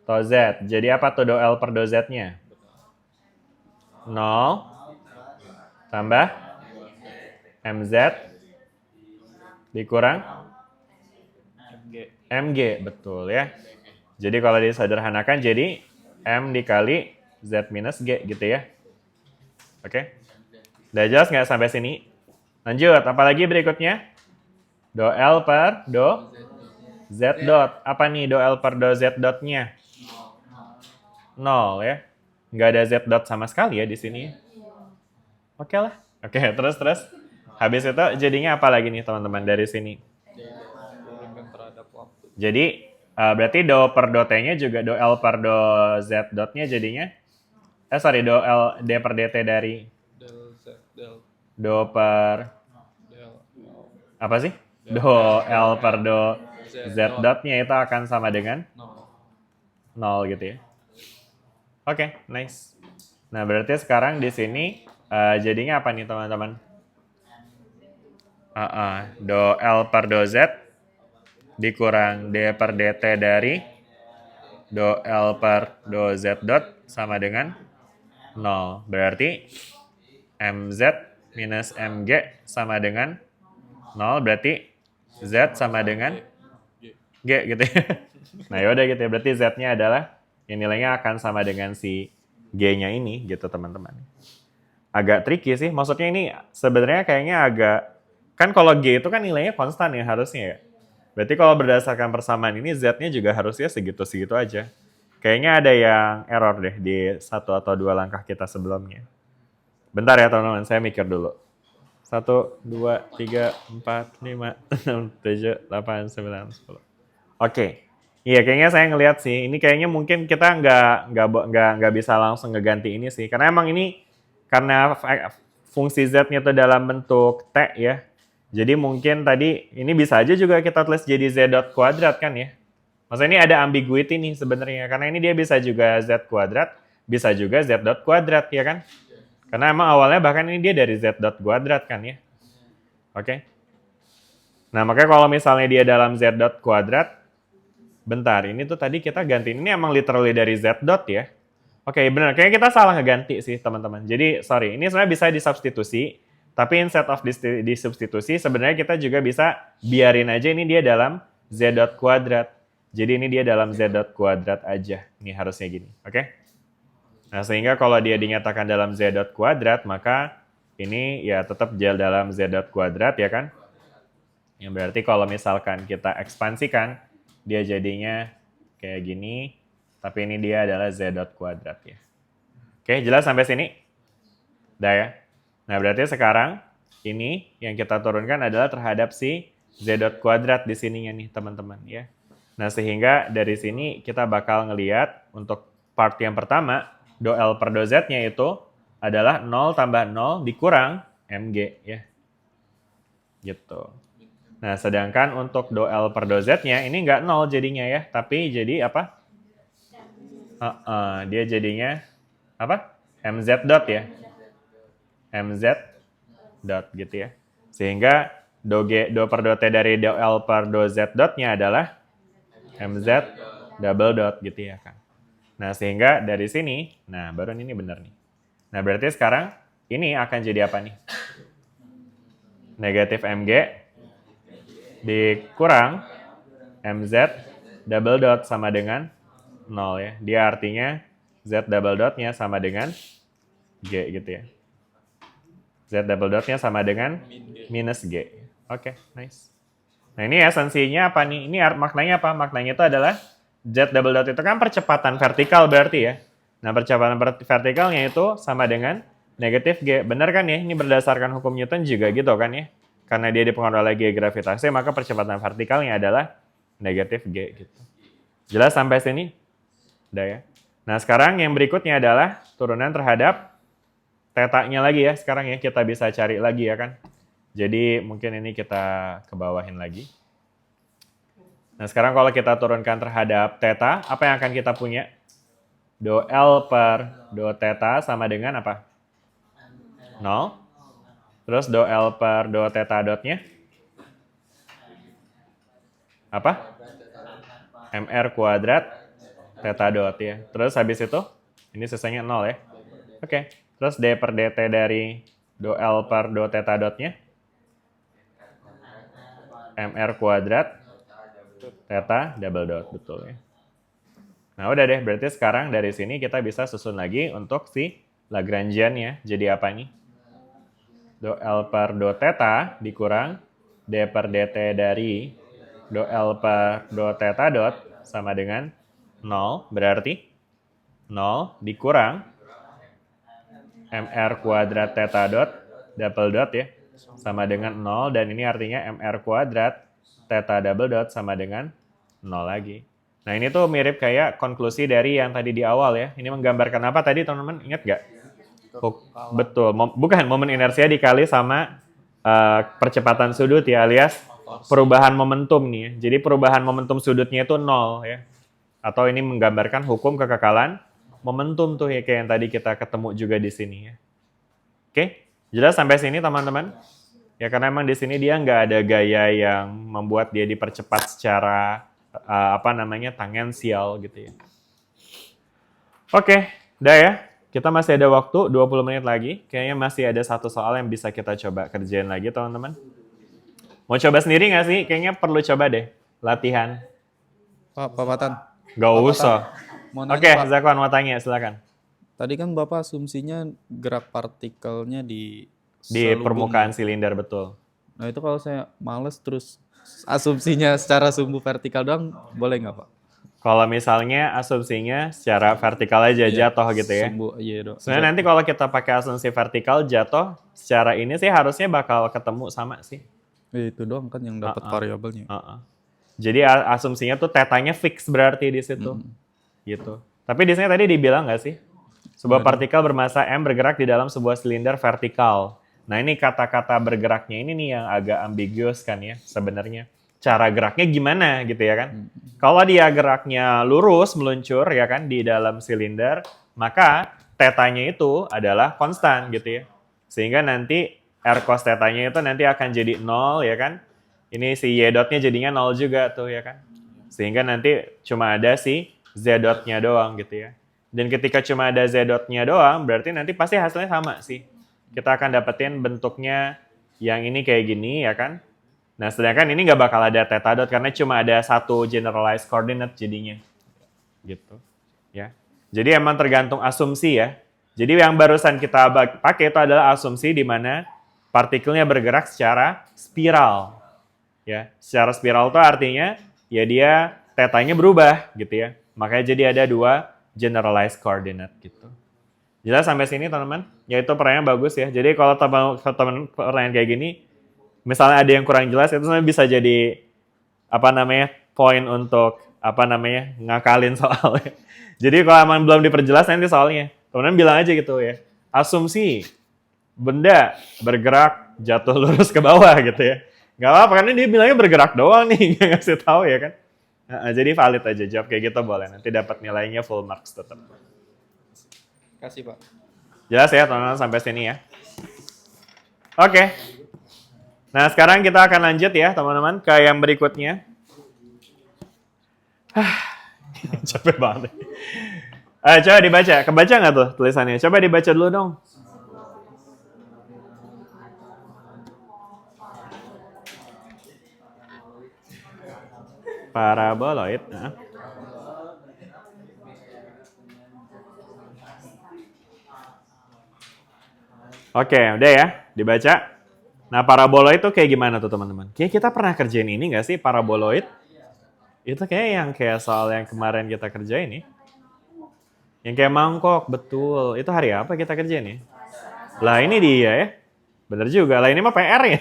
do Z. Jadi apa tuh do L per do Z-nya? 0 tambah MZ dikurang MG, betul ya. Jadi kalau disederhanakan jadi M dikali Z minus G gitu ya. Oke. Udah jelas nggak sampai sini? Lanjut, apalagi berikutnya? Do L per do Z dot. Apa nih do L per do Z dotnya? 0 ya. Nggak ada Z dot sama sekali ya di sini. Oke lah. Oke, terus. Habis itu jadinya apa lagi nih teman-teman dari sini? Jadi berarti do per do T-nya juga do L per do Z dot-nya jadinya do L D per DT dari do per apa sih? Do L per do Z dot-nya itu akan sama dengan 0 gitu ya. Oke, nice. Nah, berarti sekarang di sini jadinya apa nih teman-teman? Do L per do Z dikurang D per DT dari do L per do Z dot sama dengan 0. Berarti MZ minus MG sama dengan 0. Berarti Z sama dengan G gitu ya. Nah yaudah gitu ya. Berarti Z-nya adalah yang nilainya akan sama dengan si G-nya ini gitu teman-teman. Agak tricky sih. Maksudnya ini sebenarnya kayaknya agak... Kan kalau G itu kan nilainya konstan ya harusnya ya. Berarti kalau berdasarkan persamaan ini Z-nya juga harusnya segitu-segitu aja. Kayaknya ada yang error deh di 1 atau 2 langkah kita sebelumnya. Bentar ya teman-teman, saya mikir dulu. 1, 2, 3, 4, 5, 6, 7, 8, 9, 10. Oke. Iya kayaknya saya ngelihat sih. Ini kayaknya mungkin kita nggak bisa langsung ngeganti ini sih. Karena emang ini karena fungsi Z-nya itu dalam bentuk T ya. Jadi mungkin tadi ini bisa aja juga kita tulis jadi Z dot kuadrat kan ya. Maksudnya ini ada ambiguity nih sebenarnya. Karena ini dia bisa juga Z kuadrat, bisa juga Z dot kuadrat ya kan. Karena emang awalnya bahkan ini dia dari Z dot kuadrat kan ya. Oke. Nah, makanya kalau misalnya dia dalam z dot kuadrat, bentar, ini tuh tadi kita ganti, ini emang literally dari z dot ya. Oke, benar, kayaknya kita salah ngeganti sih teman-teman. Jadi, sorry, ini sebenarnya bisa disubstitusi, tapi instead of disubstitusi, sebenarnya kita juga bisa biarin aja ini dia dalam z dot kuadrat. Jadi ini dia dalam z dot kuadrat aja. Ini harusnya gini, oke? Nah, sehingga kalau dia dinyatakan dalam z dot kuadrat, maka ini ya tetap dalam z dot kuadrat ya kan? Yang berarti kalau misalkan kita ekspansikan, dia jadinya kayak gini, tapi ini dia adalah z dot kuadrat ya. Oke, jelas sampai sini? Udah ya? Nah, berarti sekarang ini yang kita turunkan adalah terhadap si z dot kuadrat di sininya nih, teman-teman ya. Nah, sehingga dari sini kita bakal ngelihat untuk part yang pertama, do L per do Z-nya itu adalah 0 tambah 0 dikurang mg ya. Gitu. Nah, sedangkan untuk do L per do Z-nya ini nggak 0 jadinya ya, tapi jadi apa? Dia jadinya apa? mz dot ya. mz dot gitu ya. Sehingga do per do T dari do L per do Z dotnya adalah mz double dot gitu ya kan. Nah, sehingga dari sini, nah baru ini benar nih. Nah, berarti sekarang ini akan jadi apa nih? Negatif mg dikurang mz double dot sama dengan 0 ya. Dia artinya z double dotnya sama dengan g gitu ya. Z double dotnya sama dengan minus g. Oke, nice. Nah, ini esensinya apa nih? Ini maknanya apa? Maknanya itu adalah Z double dot itu kan percepatan vertikal berarti ya. Nah, percepatan vertikalnya itu sama dengan negatif G. Benar kan ya? Ini berdasarkan hukum Newton juga gitu kan ya. Karena dia dipengaruhi oleh G gravitasi, maka percepatan vertikalnya adalah negatif G gitu. Jelas sampai sini? Udah ya. Nah, sekarang yang berikutnya adalah turunan terhadap tetanya lagi ya. Sekarang ya kita bisa cari lagi ya kan. Jadi mungkin ini kita kebawahin lagi. Nah, sekarang kalau kita turunkan terhadap theta, apa yang akan kita punya? Do L per do theta sama dengan apa? 0. Terus do L per do theta dotnya? Apa? MR kuadrat theta dot ya. Terus habis itu, ini sisanya 0 ya. Oke. Terus D per DT dari do L per do theta dotnya? MR kuadrat theta double dot, betul ya. Nah, udah deh, berarti sekarang dari sini kita bisa susun lagi untuk si Lagrangian ya. Jadi apa nih? Do L per do theta dikurang D per DT dari do L per do theta dot sama dengan 0, berarti 0 dikurang MR kuadrat theta dot double dot ya, sama dengan 0, dan ini artinya MR kuadrat theta double dot sama dengan 0 lagi. Nah, ini tuh mirip kayak konklusi dari yang tadi di awal ya. Ini menggambarkan apa tadi teman-teman? Ingat nggak? Betul, bukan momen inersia dikali sama percepatan sudut ya, alias perubahan momentum nih ya. Jadi perubahan momentum sudutnya itu 0 ya. Atau ini menggambarkan hukum kekekalan momentum tuh ya, kayak yang tadi kita ketemu juga di sini ya. Oke, jelas sampai sini teman-teman? Ya, karena emang di sini dia nggak ada gaya yang membuat dia dipercepat secara tangensial gitu ya. Oke, udah ya. Kita masih ada waktu 20 menit lagi. Kayaknya masih ada satu soal yang bisa kita coba kerjain lagi, teman-teman. Mau coba sendiri nggak sih? Kayaknya perlu coba deh latihan. Pak Patan. Nggak usah. Oke, Pak. Zakwan mau tanya, silakan. Tadi kan Bapak asumsinya gerak partikelnya di Permukaan silinder, betul. Nah, itu kalau saya males terus asumsinya secara sumbu vertikal doang, boleh nggak Pak? Kalau misalnya asumsinya secara vertikal aja jatuh gitu ya. Sebenarnya nanti kalau kita pakai asumsi vertikal jatuh, secara ini sih harusnya bakal ketemu sama sih. Itu doang kan yang dapat variabelnya. Jadi asumsinya tuh tetanya fix berarti di situ. Gitu. Tapi di sini tadi dibilang nggak sih? Sebuah partikel bermassa M bergerak di dalam sebuah silinder vertikal. Nah, ini kata-kata bergeraknya ini nih yang agak ambiguous kan ya sebenarnya. Cara geraknya gimana gitu ya kan? Kalau dia geraknya lurus meluncur ya kan di dalam silinder, maka tetanya itu adalah konstan gitu ya. Sehingga nanti R cos tetanya itu nanti akan jadi 0 ya kan? Ini si Y dotnya jadinya 0 juga tuh ya kan. Sehingga nanti cuma ada si Z dotnya doang gitu ya. Dan ketika cuma ada Z dotnya doang, berarti nanti pasti hasilnya sama sih. Kita akan dapetin bentuknya yang ini kayak gini ya kan. Nah sedangkan ini nggak bakal ada theta dot karena cuma ada satu generalized coordinate jadinya. Gitu ya. Jadi emang tergantung asumsi ya. Jadi yang barusan kita pakai itu adalah asumsi di mana partikelnya bergerak secara spiral. Ya, secara spiral itu artinya ya dia tetanya berubah gitu ya. Makanya jadi ada dua generalized coordinate gitu. Jelas sampai sini teman-teman? Ya itu pertanyaan bagus ya. Jadi kalau teman pertanyaan kayak gini, misalnya ada yang kurang jelas itu sebenarnya bisa jadi poin untuk ngakalin soalnya. Jadi kalau emang belum diperjelas nanti soalnya, teman-teman bilang aja gitu ya. Asumsi benda bergerak jatuh lurus ke bawah gitu ya. Gak apa-apa, karena dia bilangnya bergerak doang nih, nggak ngasih tahu ya kan. Jadi valid aja, jawab kayak gitu boleh. Nanti dapat nilainya full marks tetap. Kasih Pak. Jelas ya teman-teman sampai sini ya. Oke. Nah sekarang kita akan lanjut ya teman-teman ke yang berikutnya. Capek banget. Coba dibaca, kebaca nggak tuh tulisannya? Coba dibaca dulu dong. Paraboloid. Oke, udah ya, dibaca. Nah, paraboloid itu kayak gimana tuh teman-teman? Kayak kita pernah kerjain ini nggak sih, paraboloid? Itu kayak soal yang kemarin kita kerjain nih. Yang kayak mangkok, betul. Itu hari apa kita kerjain ya? Lah ini dia ya. Bener juga, lah ini mah PR ya.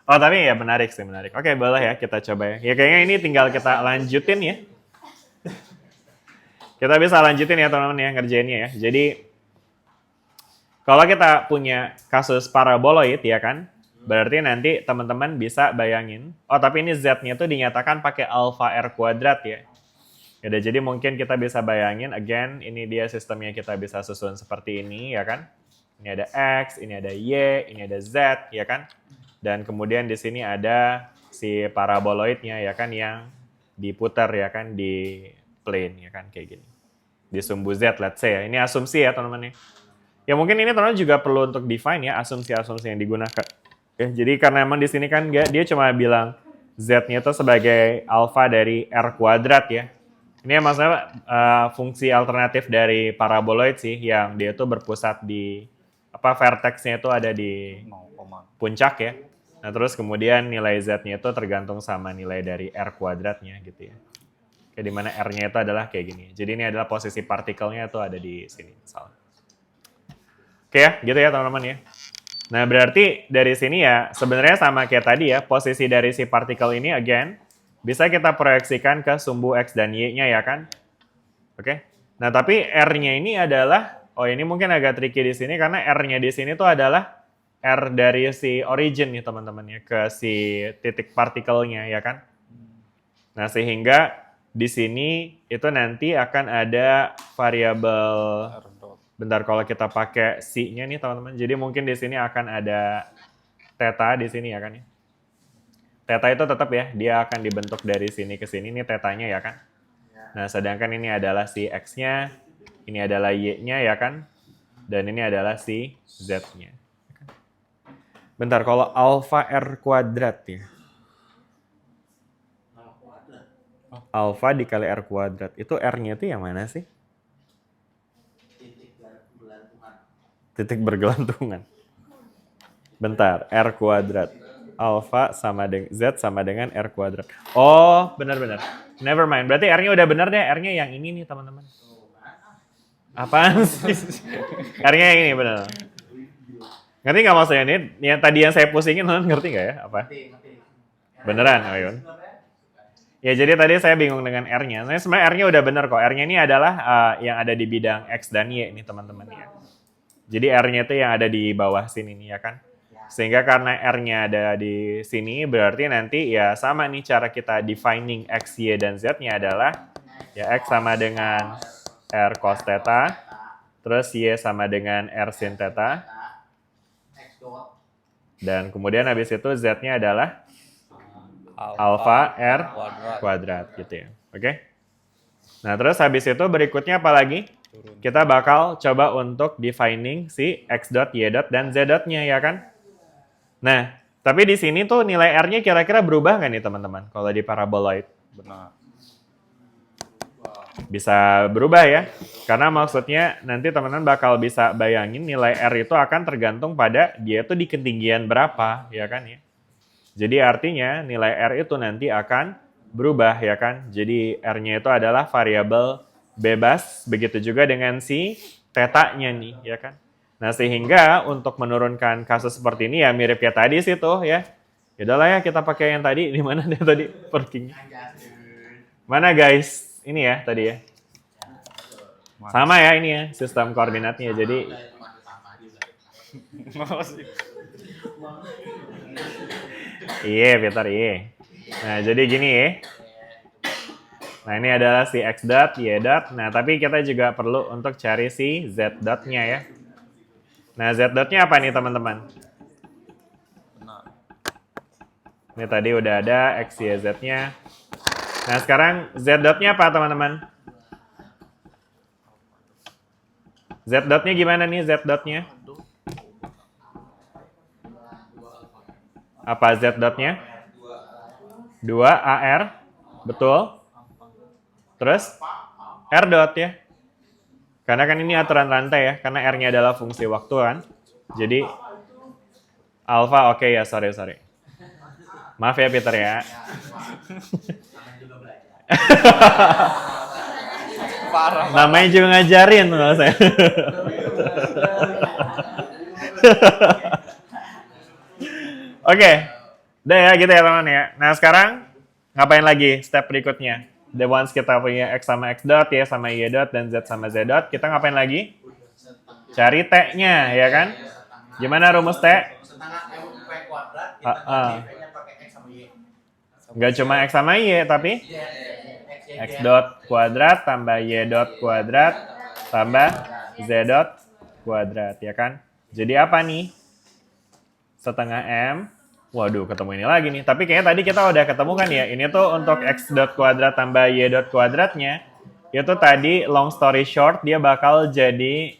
Oh tapi ya menarik sih, menarik. Oke boleh ya kita coba ya. Ya kayaknya ini tinggal kita lanjutin ya. Kita bisa lanjutin ya teman-teman ya ngerjainnya ya. Jadi kalau kita punya kasus paraboloid ya kan, berarti nanti teman-teman bisa bayangin. Oh tapi ini Z-nya tuh dinyatakan pakai alpha R kuadrat ya. Yaudah, jadi mungkin kita bisa bayangin, again ini dia sistemnya kita bisa susun seperti ini ya kan. Ini ada X, ini ada Y, ini ada Z ya kan. Dan kemudian di sini ada si paraboloidnya ya kan yang diputar ya kan di plane ya kan kayak gini. Di sumbu Z let's say ya. Ini asumsi ya teman-teman ya. Ya mungkin ini teman-teman juga perlu untuk define ya asumsi-asumsi yang digunakan. Jadi karena emang di sini kan dia cuma bilang Z-nya itu sebagai alfa dari R kuadrat ya. Ini maksudnya fungsi alternatif dari paraboloid sih yang dia tuh berpusat di vertexnya itu ada di puncak ya. Nah terus kemudian nilai Z-nya itu tergantung sama nilai dari R kuadratnya gitu ya. Kayak dimana R-nya itu adalah kayak gini. Jadi ini adalah posisi partikelnya itu ada di sini misalnya. Oke ya, gitu ya teman-teman ya. Nah berarti dari sini ya sebenarnya sama kayak tadi ya, posisi dari si partikel ini again bisa kita proyeksikan ke sumbu X dan Y-nya ya kan. Oke. Nah tapi R-nya ini adalah, ini mungkin agak tricky di sini karena R-nya di sini tuh adalah R dari si origin nih teman-teman ya, ke si titik partikelnya ya kan. Nah sehingga di sini itu nanti akan ada variabel, bentar kalau kita pakai C-nya nih teman-teman, jadi mungkin di sini akan ada theta di sini ya kan ya. Theta itu tetap ya, dia akan dibentuk dari sini ke sini, ini tetanya ya kan. Nah sedangkan ini adalah si X-nya, ini adalah Y-nya ya kan, dan ini adalah si Z-nya. Bentar, kalau alpha R kuadrat ya. Alpha dikali R kuadrat. Itu R-nya itu yang mana sih? Titik bergelantungan. Bentar, R kuadrat. Alpha sama dengan Z sama dengan R kuadrat. Oh, benar-benar. Never mind. Berarti R-nya udah benar deh. R-nya yang ini nih, teman-teman. Apaan sih? R-nya yang ini, benar. Ngerti nggak maksudnya ini? Yang tadi yang saya pusingin, ngerti nggak ya? Apa? Beneran, Ayun? Ya, jadi tadi saya bingung dengan R-nya. Sebenarnya R-nya udah bener kok. R-nya ini adalah yang ada di bidang X dan Y nih, teman-teman ya. Jadi R-nya itu yang ada di bawah sini nih, ya kan? Sehingga karena R-nya ada di sini, berarti nanti ya sama nih cara kita defining X, Y, dan Z-nya adalah ya X sama dengan R cos theta, terus Y sama dengan R sin theta, dan kemudian habis itu Z-nya adalah alfa R kuadrat. kuadrat gitu ya. Oke. Nah, terus habis itu berikutnya apa lagi? Kita bakal coba untuk defining si x dot, y dot, dan z dotnya ya kan? Nah, tapi di sini tuh nilai R-nya kira-kira berubah nggak nih teman-teman? Kalau di paraboloid Benar. bisa berubah ya. Karena maksudnya nanti teman-teman bakal bisa bayangin nilai R itu akan tergantung pada dia tuh di ketinggian berapa ya kan ya. Jadi artinya nilai R itu nanti akan berubah ya kan. Jadi R-nya itu adalah variabel bebas, begitu juga dengan si theta-nya nih ya kan. Nah, sehingga untuk menurunkan kasus seperti ini ya mirip kayak tadi sih tuh ya. Ya udahlah ya kita pakai yang tadi. Di mana dia tadi working? Mana guys? Ini ya tadi ya. Sama ya ini ya sistem koordinatnya. Jadi iya, Peter, iya. Nah, jadi gini ya. Nah, ini adalah si x dot, y dot. Nah, tapi kita juga perlu untuk cari si z dotnya ya. Nah, z dotnya apa nih, teman-teman? Benar. Ini tadi udah ada x, y, z-nya. Nah, sekarang z dotnya apa, teman-teman? Z dotnya gimana nih, z dotnya? Apa z dotnya? 2 AR, betul. Terus R dot ya. Karena kan ini aturan rantai ya, karena R-nya adalah fungsi waktu kan. Jadi alpha oke ya, sorry. Maaf ya Peter ya. Parah. Namanya juga ngajarin loh saya. Oke. Udah ya gitu ya teman ya. Nah sekarang ngapain lagi step berikutnya? The once kita punya x sama x dot, y sama y dot, dan z sama z dot, kita ngapain lagi? Cari t-nya ya kan? Gimana rumus t? Setengah M V kuadrat, kita V-nya pakai X sama Y. Nggak cuma x sama y, tapi x dot kuadrat tambah y dot kuadrat tambah z dot kuadrat ya kan? Jadi apa nih? Setengah M. Waduh, ketemu ini lagi nih. Tapi kayaknya tadi kita udah ketemu kan ya. Ini tuh untuk x dot kuadrat tambah y dot kuadratnya. Itu tadi long story short dia bakal jadi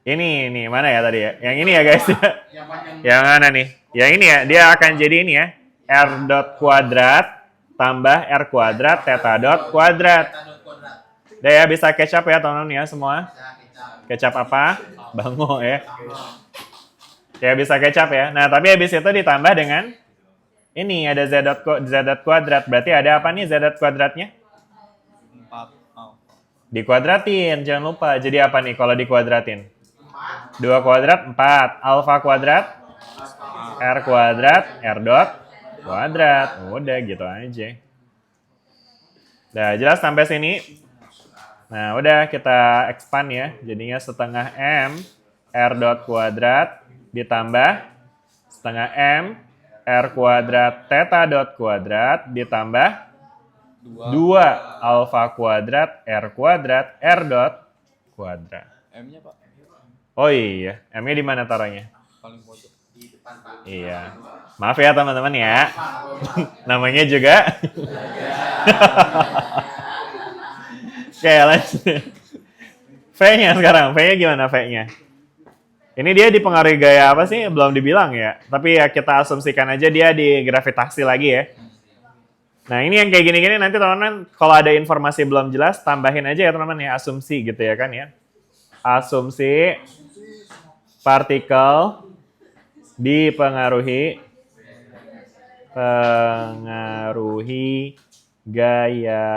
ini mana ya tadi ya? Yang ini ya guys ya. Yang mana nih? Yang ini ya. Dia akan jadi ini ya. R dot kuadrat tambah R kuadrat theta dot kuadrat. Udah ya bisa catch up ya teman-teman ya semua. Catch up apa? Bango ya. Ya bisa kecap ya. Nah, tapi habis itu ditambah dengan ini ada z dot kuadrat. Berarti ada apa nih z dot kuadratnya? 4 alfa. Dikuadratin, jangan lupa. Jadi apa nih kalau dikuadratin? 2 kuadrat 4. Alfa kuadrat R kuadrat R dot kuadrat. Udah gitu aja. Nah, jelas sampai sini. Nah, udah kita expand ya. Jadinya setengah M R dot kuadrat ditambah setengah M R kuadrat theta dot kuadrat ditambah 2 alfa kuadrat R dot kuadrat. M-nya Pak, Oh iya, M-nya di mana taruhnya? paling pojok. Iya. Maaf ya teman-teman ya. Namanya juga. Oke, lanjut. V-nya sekarang. V-nya gimana V-nya? Ini dia dipengaruhi gaya apa sih? Belum dibilang ya. Tapi ya kita asumsikan aja dia digravitasi lagi ya. Nah ini yang kayak gini-gini nanti teman-teman kalau ada informasi belum jelas tambahin aja ya teman-teman ya. Asumsi gitu ya kan ya. Asumsi partikel dipengaruhi gaya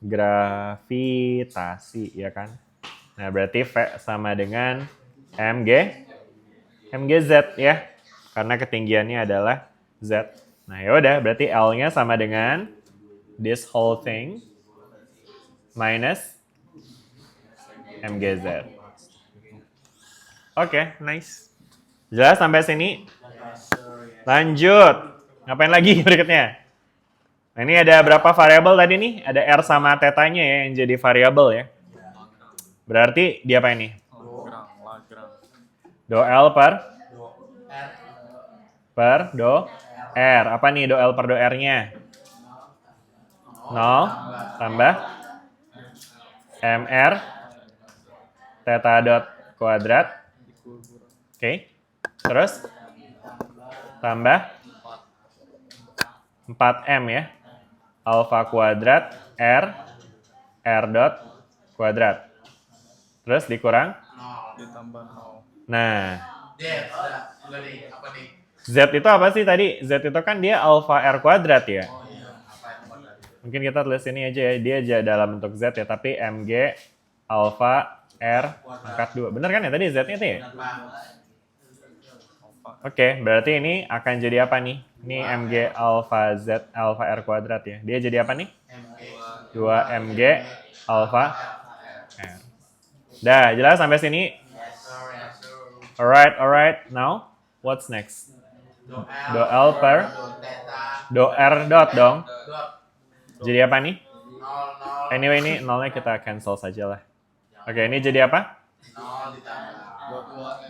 gravitasi ya kan. Nah berarti V sama dengan mgz ya. Karena ketinggiannya adalah z. Nah, ya udah berarti L-nya sama dengan this whole thing minus mgz. Oke, nice. Jelas sampai sini? Lanjut. Ngapain lagi berikutnya? Nah, ini ada berapa variabel tadi nih? Ada R sama theta-nya ya yang jadi variabel ya. Berarti dia apa ini? Lagrange. Do L per do R. Apa nih do L per do R-nya? 0 tambah MR theta dot kuadrat. Oke. Terus tambah 4M ya. Alfa kuadrat R dot kuadrat. Terus dikurang. Ditambah 0. Nah, Deh, udah nih, apa nih? Z itu apa sih tadi? Z itu kan dia alfa R kuadrat ya. Oh iya, apa yang kuadrat? Mungkin kita tulis ini aja ya. Dia aja dalam bentuk Z ya, tapi MG alfa R pangkat 2. Bener kan ya tadi Z-nya itu ya? Oke, berarti ini akan jadi apa nih? Ini MG alfa Z alfa R kuadrat ya. Dia jadi apa nih? 2MG alfa R. Dah, jelas sampai sini? Alright. Now, what's next? Do L per do R dot dong. Jadi apa nih? Anyway, ini nolnya kita cancel saja lah. Oke, ini jadi apa?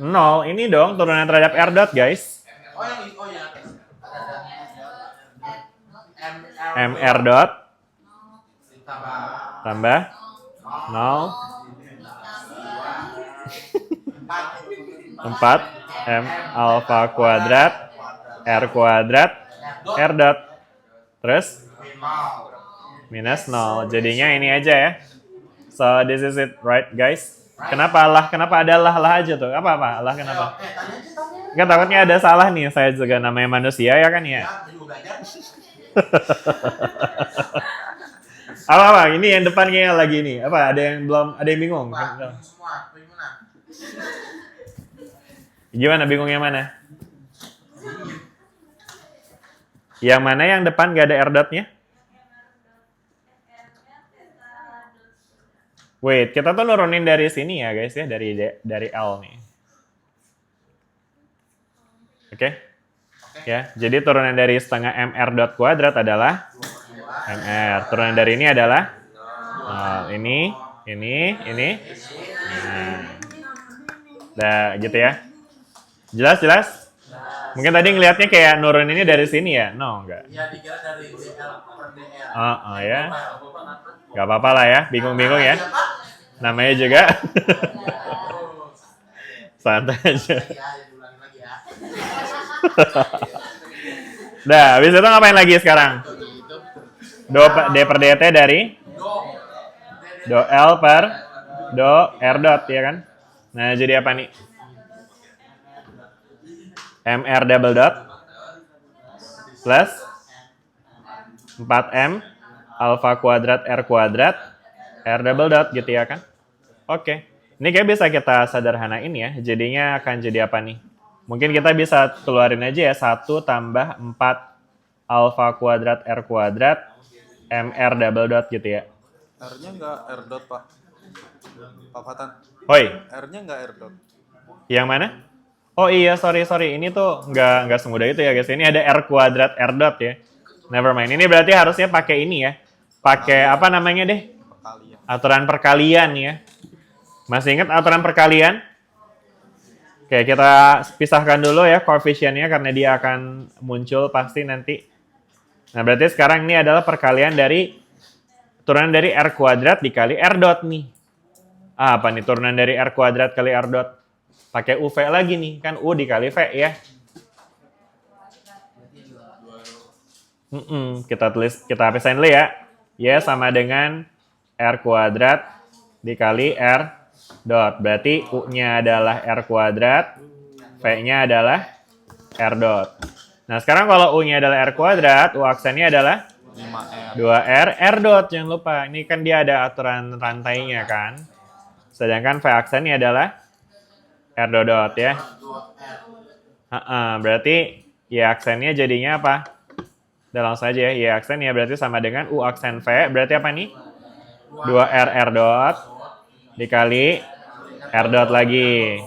0. Ini dong turunan terhadap R dot, guys. MR dot tambah 0 4 M alfa kuadrat R kuadrat R dot. Terus minus 0. Jadinya ini aja ya. So this is it, right guys? Kenapa lah? Kenapa ada lah aja tuh? Apa lah kenapa? Enggak, takutnya ada salah nih. Saya juga namanya manusia ya kan ya. Apa? Ini yang depannya lagi nih. Apa? Ada yang belum? Ada yang bingung? Gimana? Bingungnya mana? Yang mana yang depan gak ada R dot-nya? Wait, kita tuh nurunin dari sini ya guys ya, dari L nih. Oke? Ya, jadi turunan dari setengah MR dot kuadrat adalah MR. Turunan dari ini adalah ini. Nah, gitu ya. Jelas? Mungkin tadi ngelihatnya kayak nurun ini dari sini ya? No, enggak. Iya, dikira dari DL per DR. Ya. Gak apa-apa lah ya, bingung-bingung ya. Namanya juga. Santai aja. Dah, habis itu ngapain lagi sekarang? D per dt dari? Do L per do R dot, ya kan? Nah, jadi apa nih? MR double dot plus 4M alfa kuadrat R kuadrat R double dot gitu ya kan? Oke. Ini kayak bisa kita sederhanain ya. Jadinya akan jadi apa nih? Mungkin kita bisa keluarin aja ya. 1 tambah 4 alfa kuadrat R kuadrat MR double dot gitu ya. R-nya nggak R dot, Pak. Pak Fatan. Hoi. R-nya nggak R dot. Yang mana? Oh iya, sorry. Ini tuh nggak semudah itu ya guys. Ini ada R kuadrat R dot ya. Never mind. Ini berarti harusnya pakai ini ya. Pakai apa namanya deh? Perkalian. Aturan perkalian ya. Masih ingat aturan perkalian? Oke, kita pisahkan dulu ya koefisiennya karena dia akan muncul pasti nanti. Nah, berarti sekarang ini adalah perkalian dari turunan dari R kuadrat dikali R dot nih. Apa nih turunan dari R kuadrat kali R dot? Pakai UV lagi nih, kan U dikali V ya. Kita pisahin dulu ya. Y sama dengan R kuadrat dikali R dot. Berarti U-nya adalah R kuadrat, V-nya adalah R dot. Nah, sekarang kalau U-nya adalah R kuadrat, U aksennya adalah 5R. 2R, R dot. Jangan lupa, ini kan dia ada aturan rantainya kan. Sedangkan V aksennya adalah R dot ya. Berarti Y aksennya jadinya apa? Udah langsung aja ya. Y aksennya berarti sama dengan U aksen V. Berarti apa nih? 2R R dot dikali R dot lagi.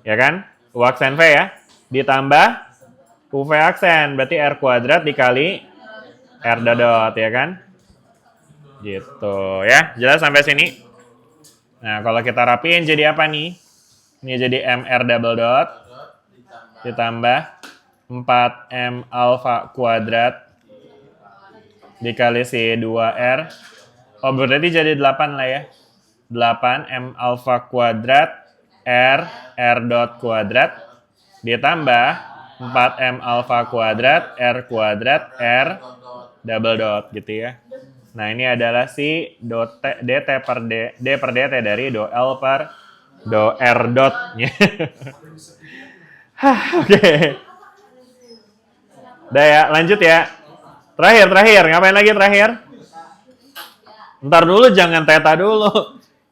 Ya kan? U aksen V ya. Ditambah U V aksen. Berarti R kuadrat dikali R dot ya kan? Gitu ya. Jelas sampai sini? Nah, kalau kita rapiin jadi apa nih? Ini jadi MR double dot ditambah 4M alfa kuadrat dikali si 2R. Oh, berarti jadi 8 lah ya. 8M alfa kuadrat R dot kuadrat ditambah 4M alfa kuadrat R double dot gitu ya. Nah, ini adalah si dt per dt dari do L per do R dot-nya. Oke. Udah ya, lanjut ya. Terakhir. Ngapain lagi terakhir? Ntar dulu, jangan teta dulu.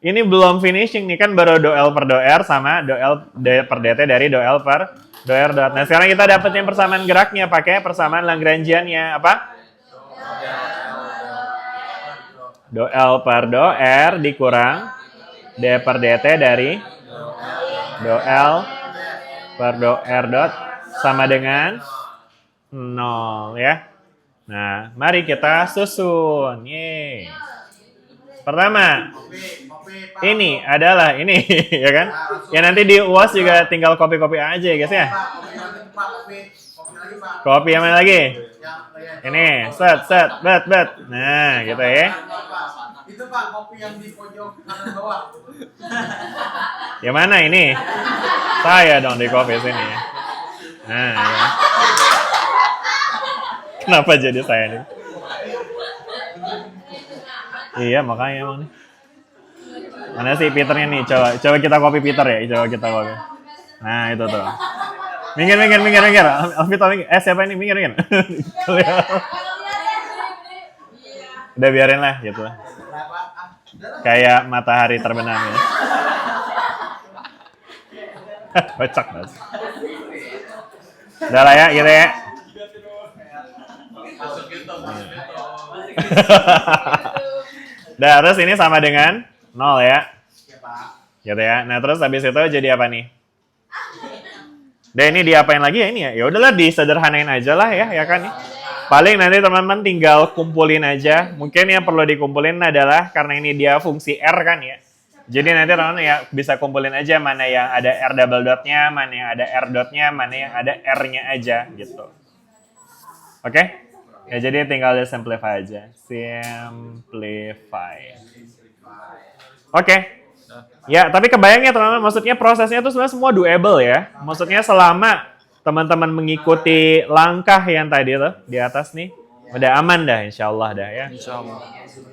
Ini belum finishing nih, kan baru do L per do R sama do L per dt dari do L per do R dot. Nah, sekarang kita dapetin persamaan geraknya pakai persamaan Lagrangian-nya. Apa? Do L per do R dikurang d per dt dari do L per do R dot sama dengan 0 ya. Nah, mari kita susun. Yeay. Pertama, ini adalah ini ya kan? Ya nanti di UAS juga tinggal copy-copy aja ya guys ya. Copy yang mana lagi? Ini, set, bet. Nah, gitu ya. Itu Pak, kopi yang di pojok kanan bawah. Yang mana ini? Saya dong di copy sini. Nah, ya. Kenapa jadi saya nih? Iya, makanya emang nih. Mana sih Peternya nih? Coba kita copy Peter ya. Coba kita copy. Nah, itu tuh. Minggir. Alvito minggir. Siapa ini? Minggir. Udah biarin lah gitu lah. Kayak matahari terbenam ya. Kocak banget. Udah lah ya, gitu ya. Nah, terus ini sama dengan 0 ya. Gitu ya. Nah, terus habis itu jadi apa nih? Dan ini diapain lagi ya ini ya? Ya udahlah disederhanain aja lah ya kan nih. Paling nanti teman-teman tinggal kumpulin aja. Mungkin yang perlu dikumpulin adalah karena ini dia fungsi R kan ya. Jadi nanti teman-teman ya bisa kumpulin aja mana yang ada R double dot-nya, mana yang ada R dot-nya, mana yang ada R-nya aja gitu. Oke? Ya jadi tinggal simplify aja. Simplify. Oke. Ya, tapi kebayang ya teman-teman, maksudnya prosesnya itu sebenarnya semua doable ya. Maksudnya selama teman-teman mengikuti langkah yang tadi tuh di atas nih, udah aman dah insyaallah dah ya. Insyaallah.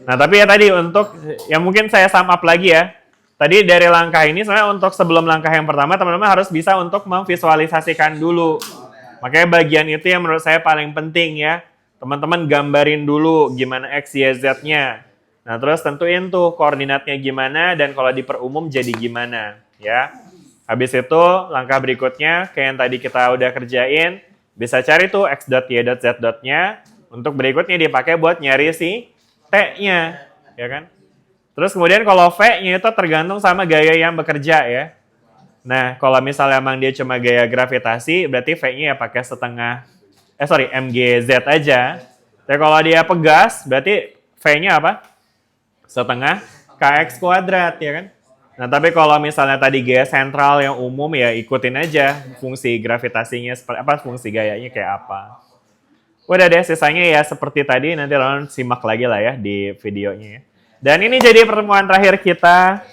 Nah, tapi ya tadi untuk yang mungkin saya sum up lagi ya. Tadi dari langkah ini sebenarnya untuk sebelum langkah yang pertama teman-teman harus bisa untuk memvisualisasikan dulu. Makanya bagian itu yang menurut saya paling penting ya. Teman-teman gambarin dulu gimana X, Y, Z-nya. Nah, terus tentuin tuh koordinatnya gimana dan kalau diperumum jadi gimana ya. Habis itu langkah berikutnya kayak yang tadi kita udah kerjain, bisa cari tuh X dot Y dot Z dot-nya. Untuk berikutnya dipakai buat nyari si T-nya, ya kan? Terus kemudian kalau V-nya itu tergantung sama gaya yang bekerja ya. Nah, kalau misalnya emang dia cuma gaya gravitasi, berarti V-nya ya pakai setengah, MGZ aja. Tapi kalau dia pegas, berarti V-nya apa? Setengah KX kuadrat, ya kan? Nah, tapi kalau misalnya tadi gaya sentral yang umum, ya ikutin aja fungsi gravitasinya, fungsi gayanya kayak apa. Udah deh, sisanya ya seperti tadi, nanti kalian simak lagi lah ya di videonya ya. Dan ini jadi pertemuan terakhir kita.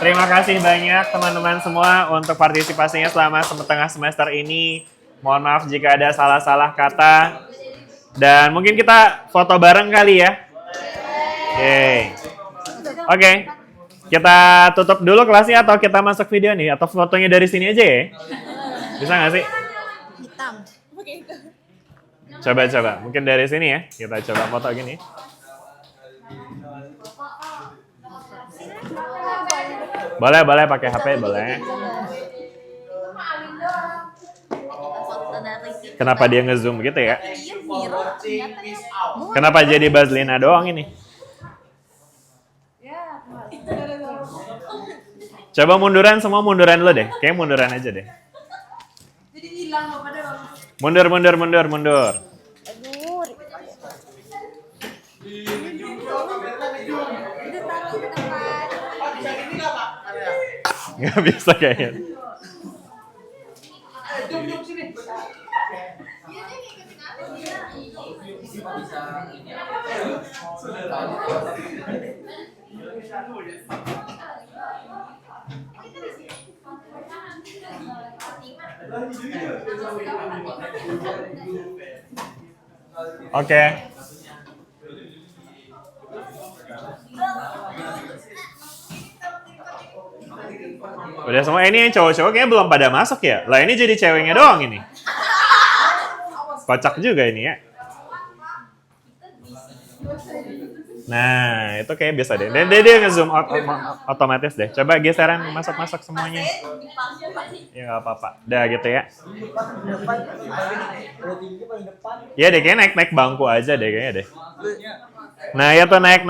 Terima kasih banyak teman-teman semua untuk partisipasinya selama setengah semester ini. Mohon maaf jika ada salah-salah kata. Dan mungkin kita foto bareng kali ya. Oke. Kita tutup dulu kelasnya atau kita masuk video nih? Atau fotonya dari sini aja ya? Bisa nggak sih? Hitam. Coba. Mungkin dari sini ya. Kita coba foto gini. Boleh pakai HP, boleh. Kenapa dia nge-zoom gitu ya? Kenapa jadi Bazlina doang ini? Coba munduran, semua munduran dulu deh. Kayaknya munduran aja deh. Jadi hilang Bapak doang. Mundur. Aduh. Nggak bisa kayaknya. Oke. Udah semua. Ini yang cowok-cowok kayaknya belum pada masuk ya. Lah ini jadi ceweknya doang ini. Kocak juga ini ya. Nah, itu kayak biasa deh. Dia nge-zoom out otomatis deh. Coba geseran masuk-masuk semuanya. Ya nggak apa-apa. Udah gitu ya. Iya deh, kayaknya naik-naik bangku aja deh kayaknya deh. Nah, ya tuh naik.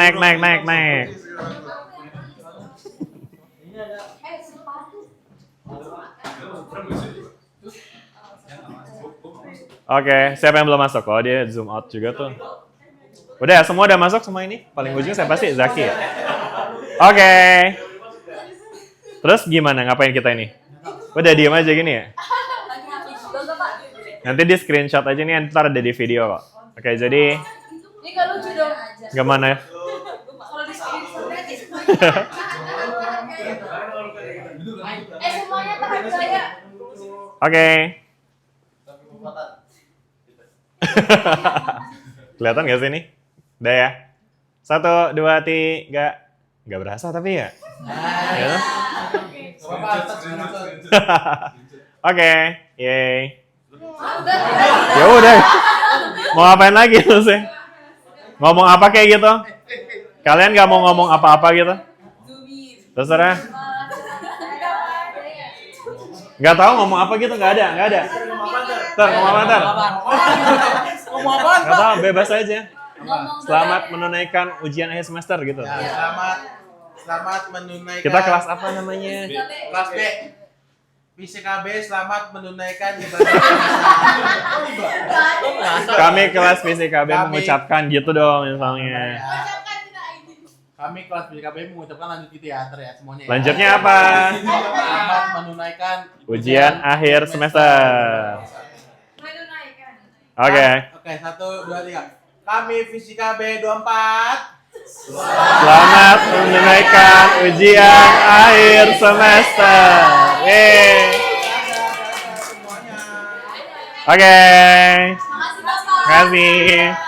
Oke, siapa yang belum masuk? Oh, dia zoom out juga tuh. Udah, semua udah masuk semua ini? Paling ujung siapa sih? Zaki ya? Oke. Terus gimana? Ngapain kita ini? Udah diem aja gini ya? Nanti di screenshot aja nih, ntar ada di video kok. Oke, jadi... Ini gak lucu dong. Gimana? Kalau di screenshot. Semuanya tahan saya. Oke. Kelihatan gak sih ini? Udah ya? 1, 2, 3. Gak berasa tapi ya? Ya. Oke. Yeay. Ya udah. Mau ngapain lagi lu sih? Ngomong apa kayak gitu? Kalian gak mau ngomong apa-apa gitu? Terserah. Gak tahu ngomong apa gitu? Gak ada. Ntar, ngomong apa ntar? Ngomong apaan, Gak tahu, bebas aja. Selamat menunaikan ujian akhir semester gitu. Ya, selamat menunaikan. Kita kelas apa namanya? Kelas B. PCKB selamat menunaikan ibadah. Kami kelas PCKB mengucapkan gitu dong misalnya. Kami kelas PCKB mengucapkan lanjut gitu ya, ya semuanya. Ya. Lanjutnya apa? Selamat menunaikan Ujian akhir semester. Oke. Oke, 1, 2, 3. Kami Fisika B24. Selamat menunaikan ujian akhir semester. Yeay. Oke. Terima kasih.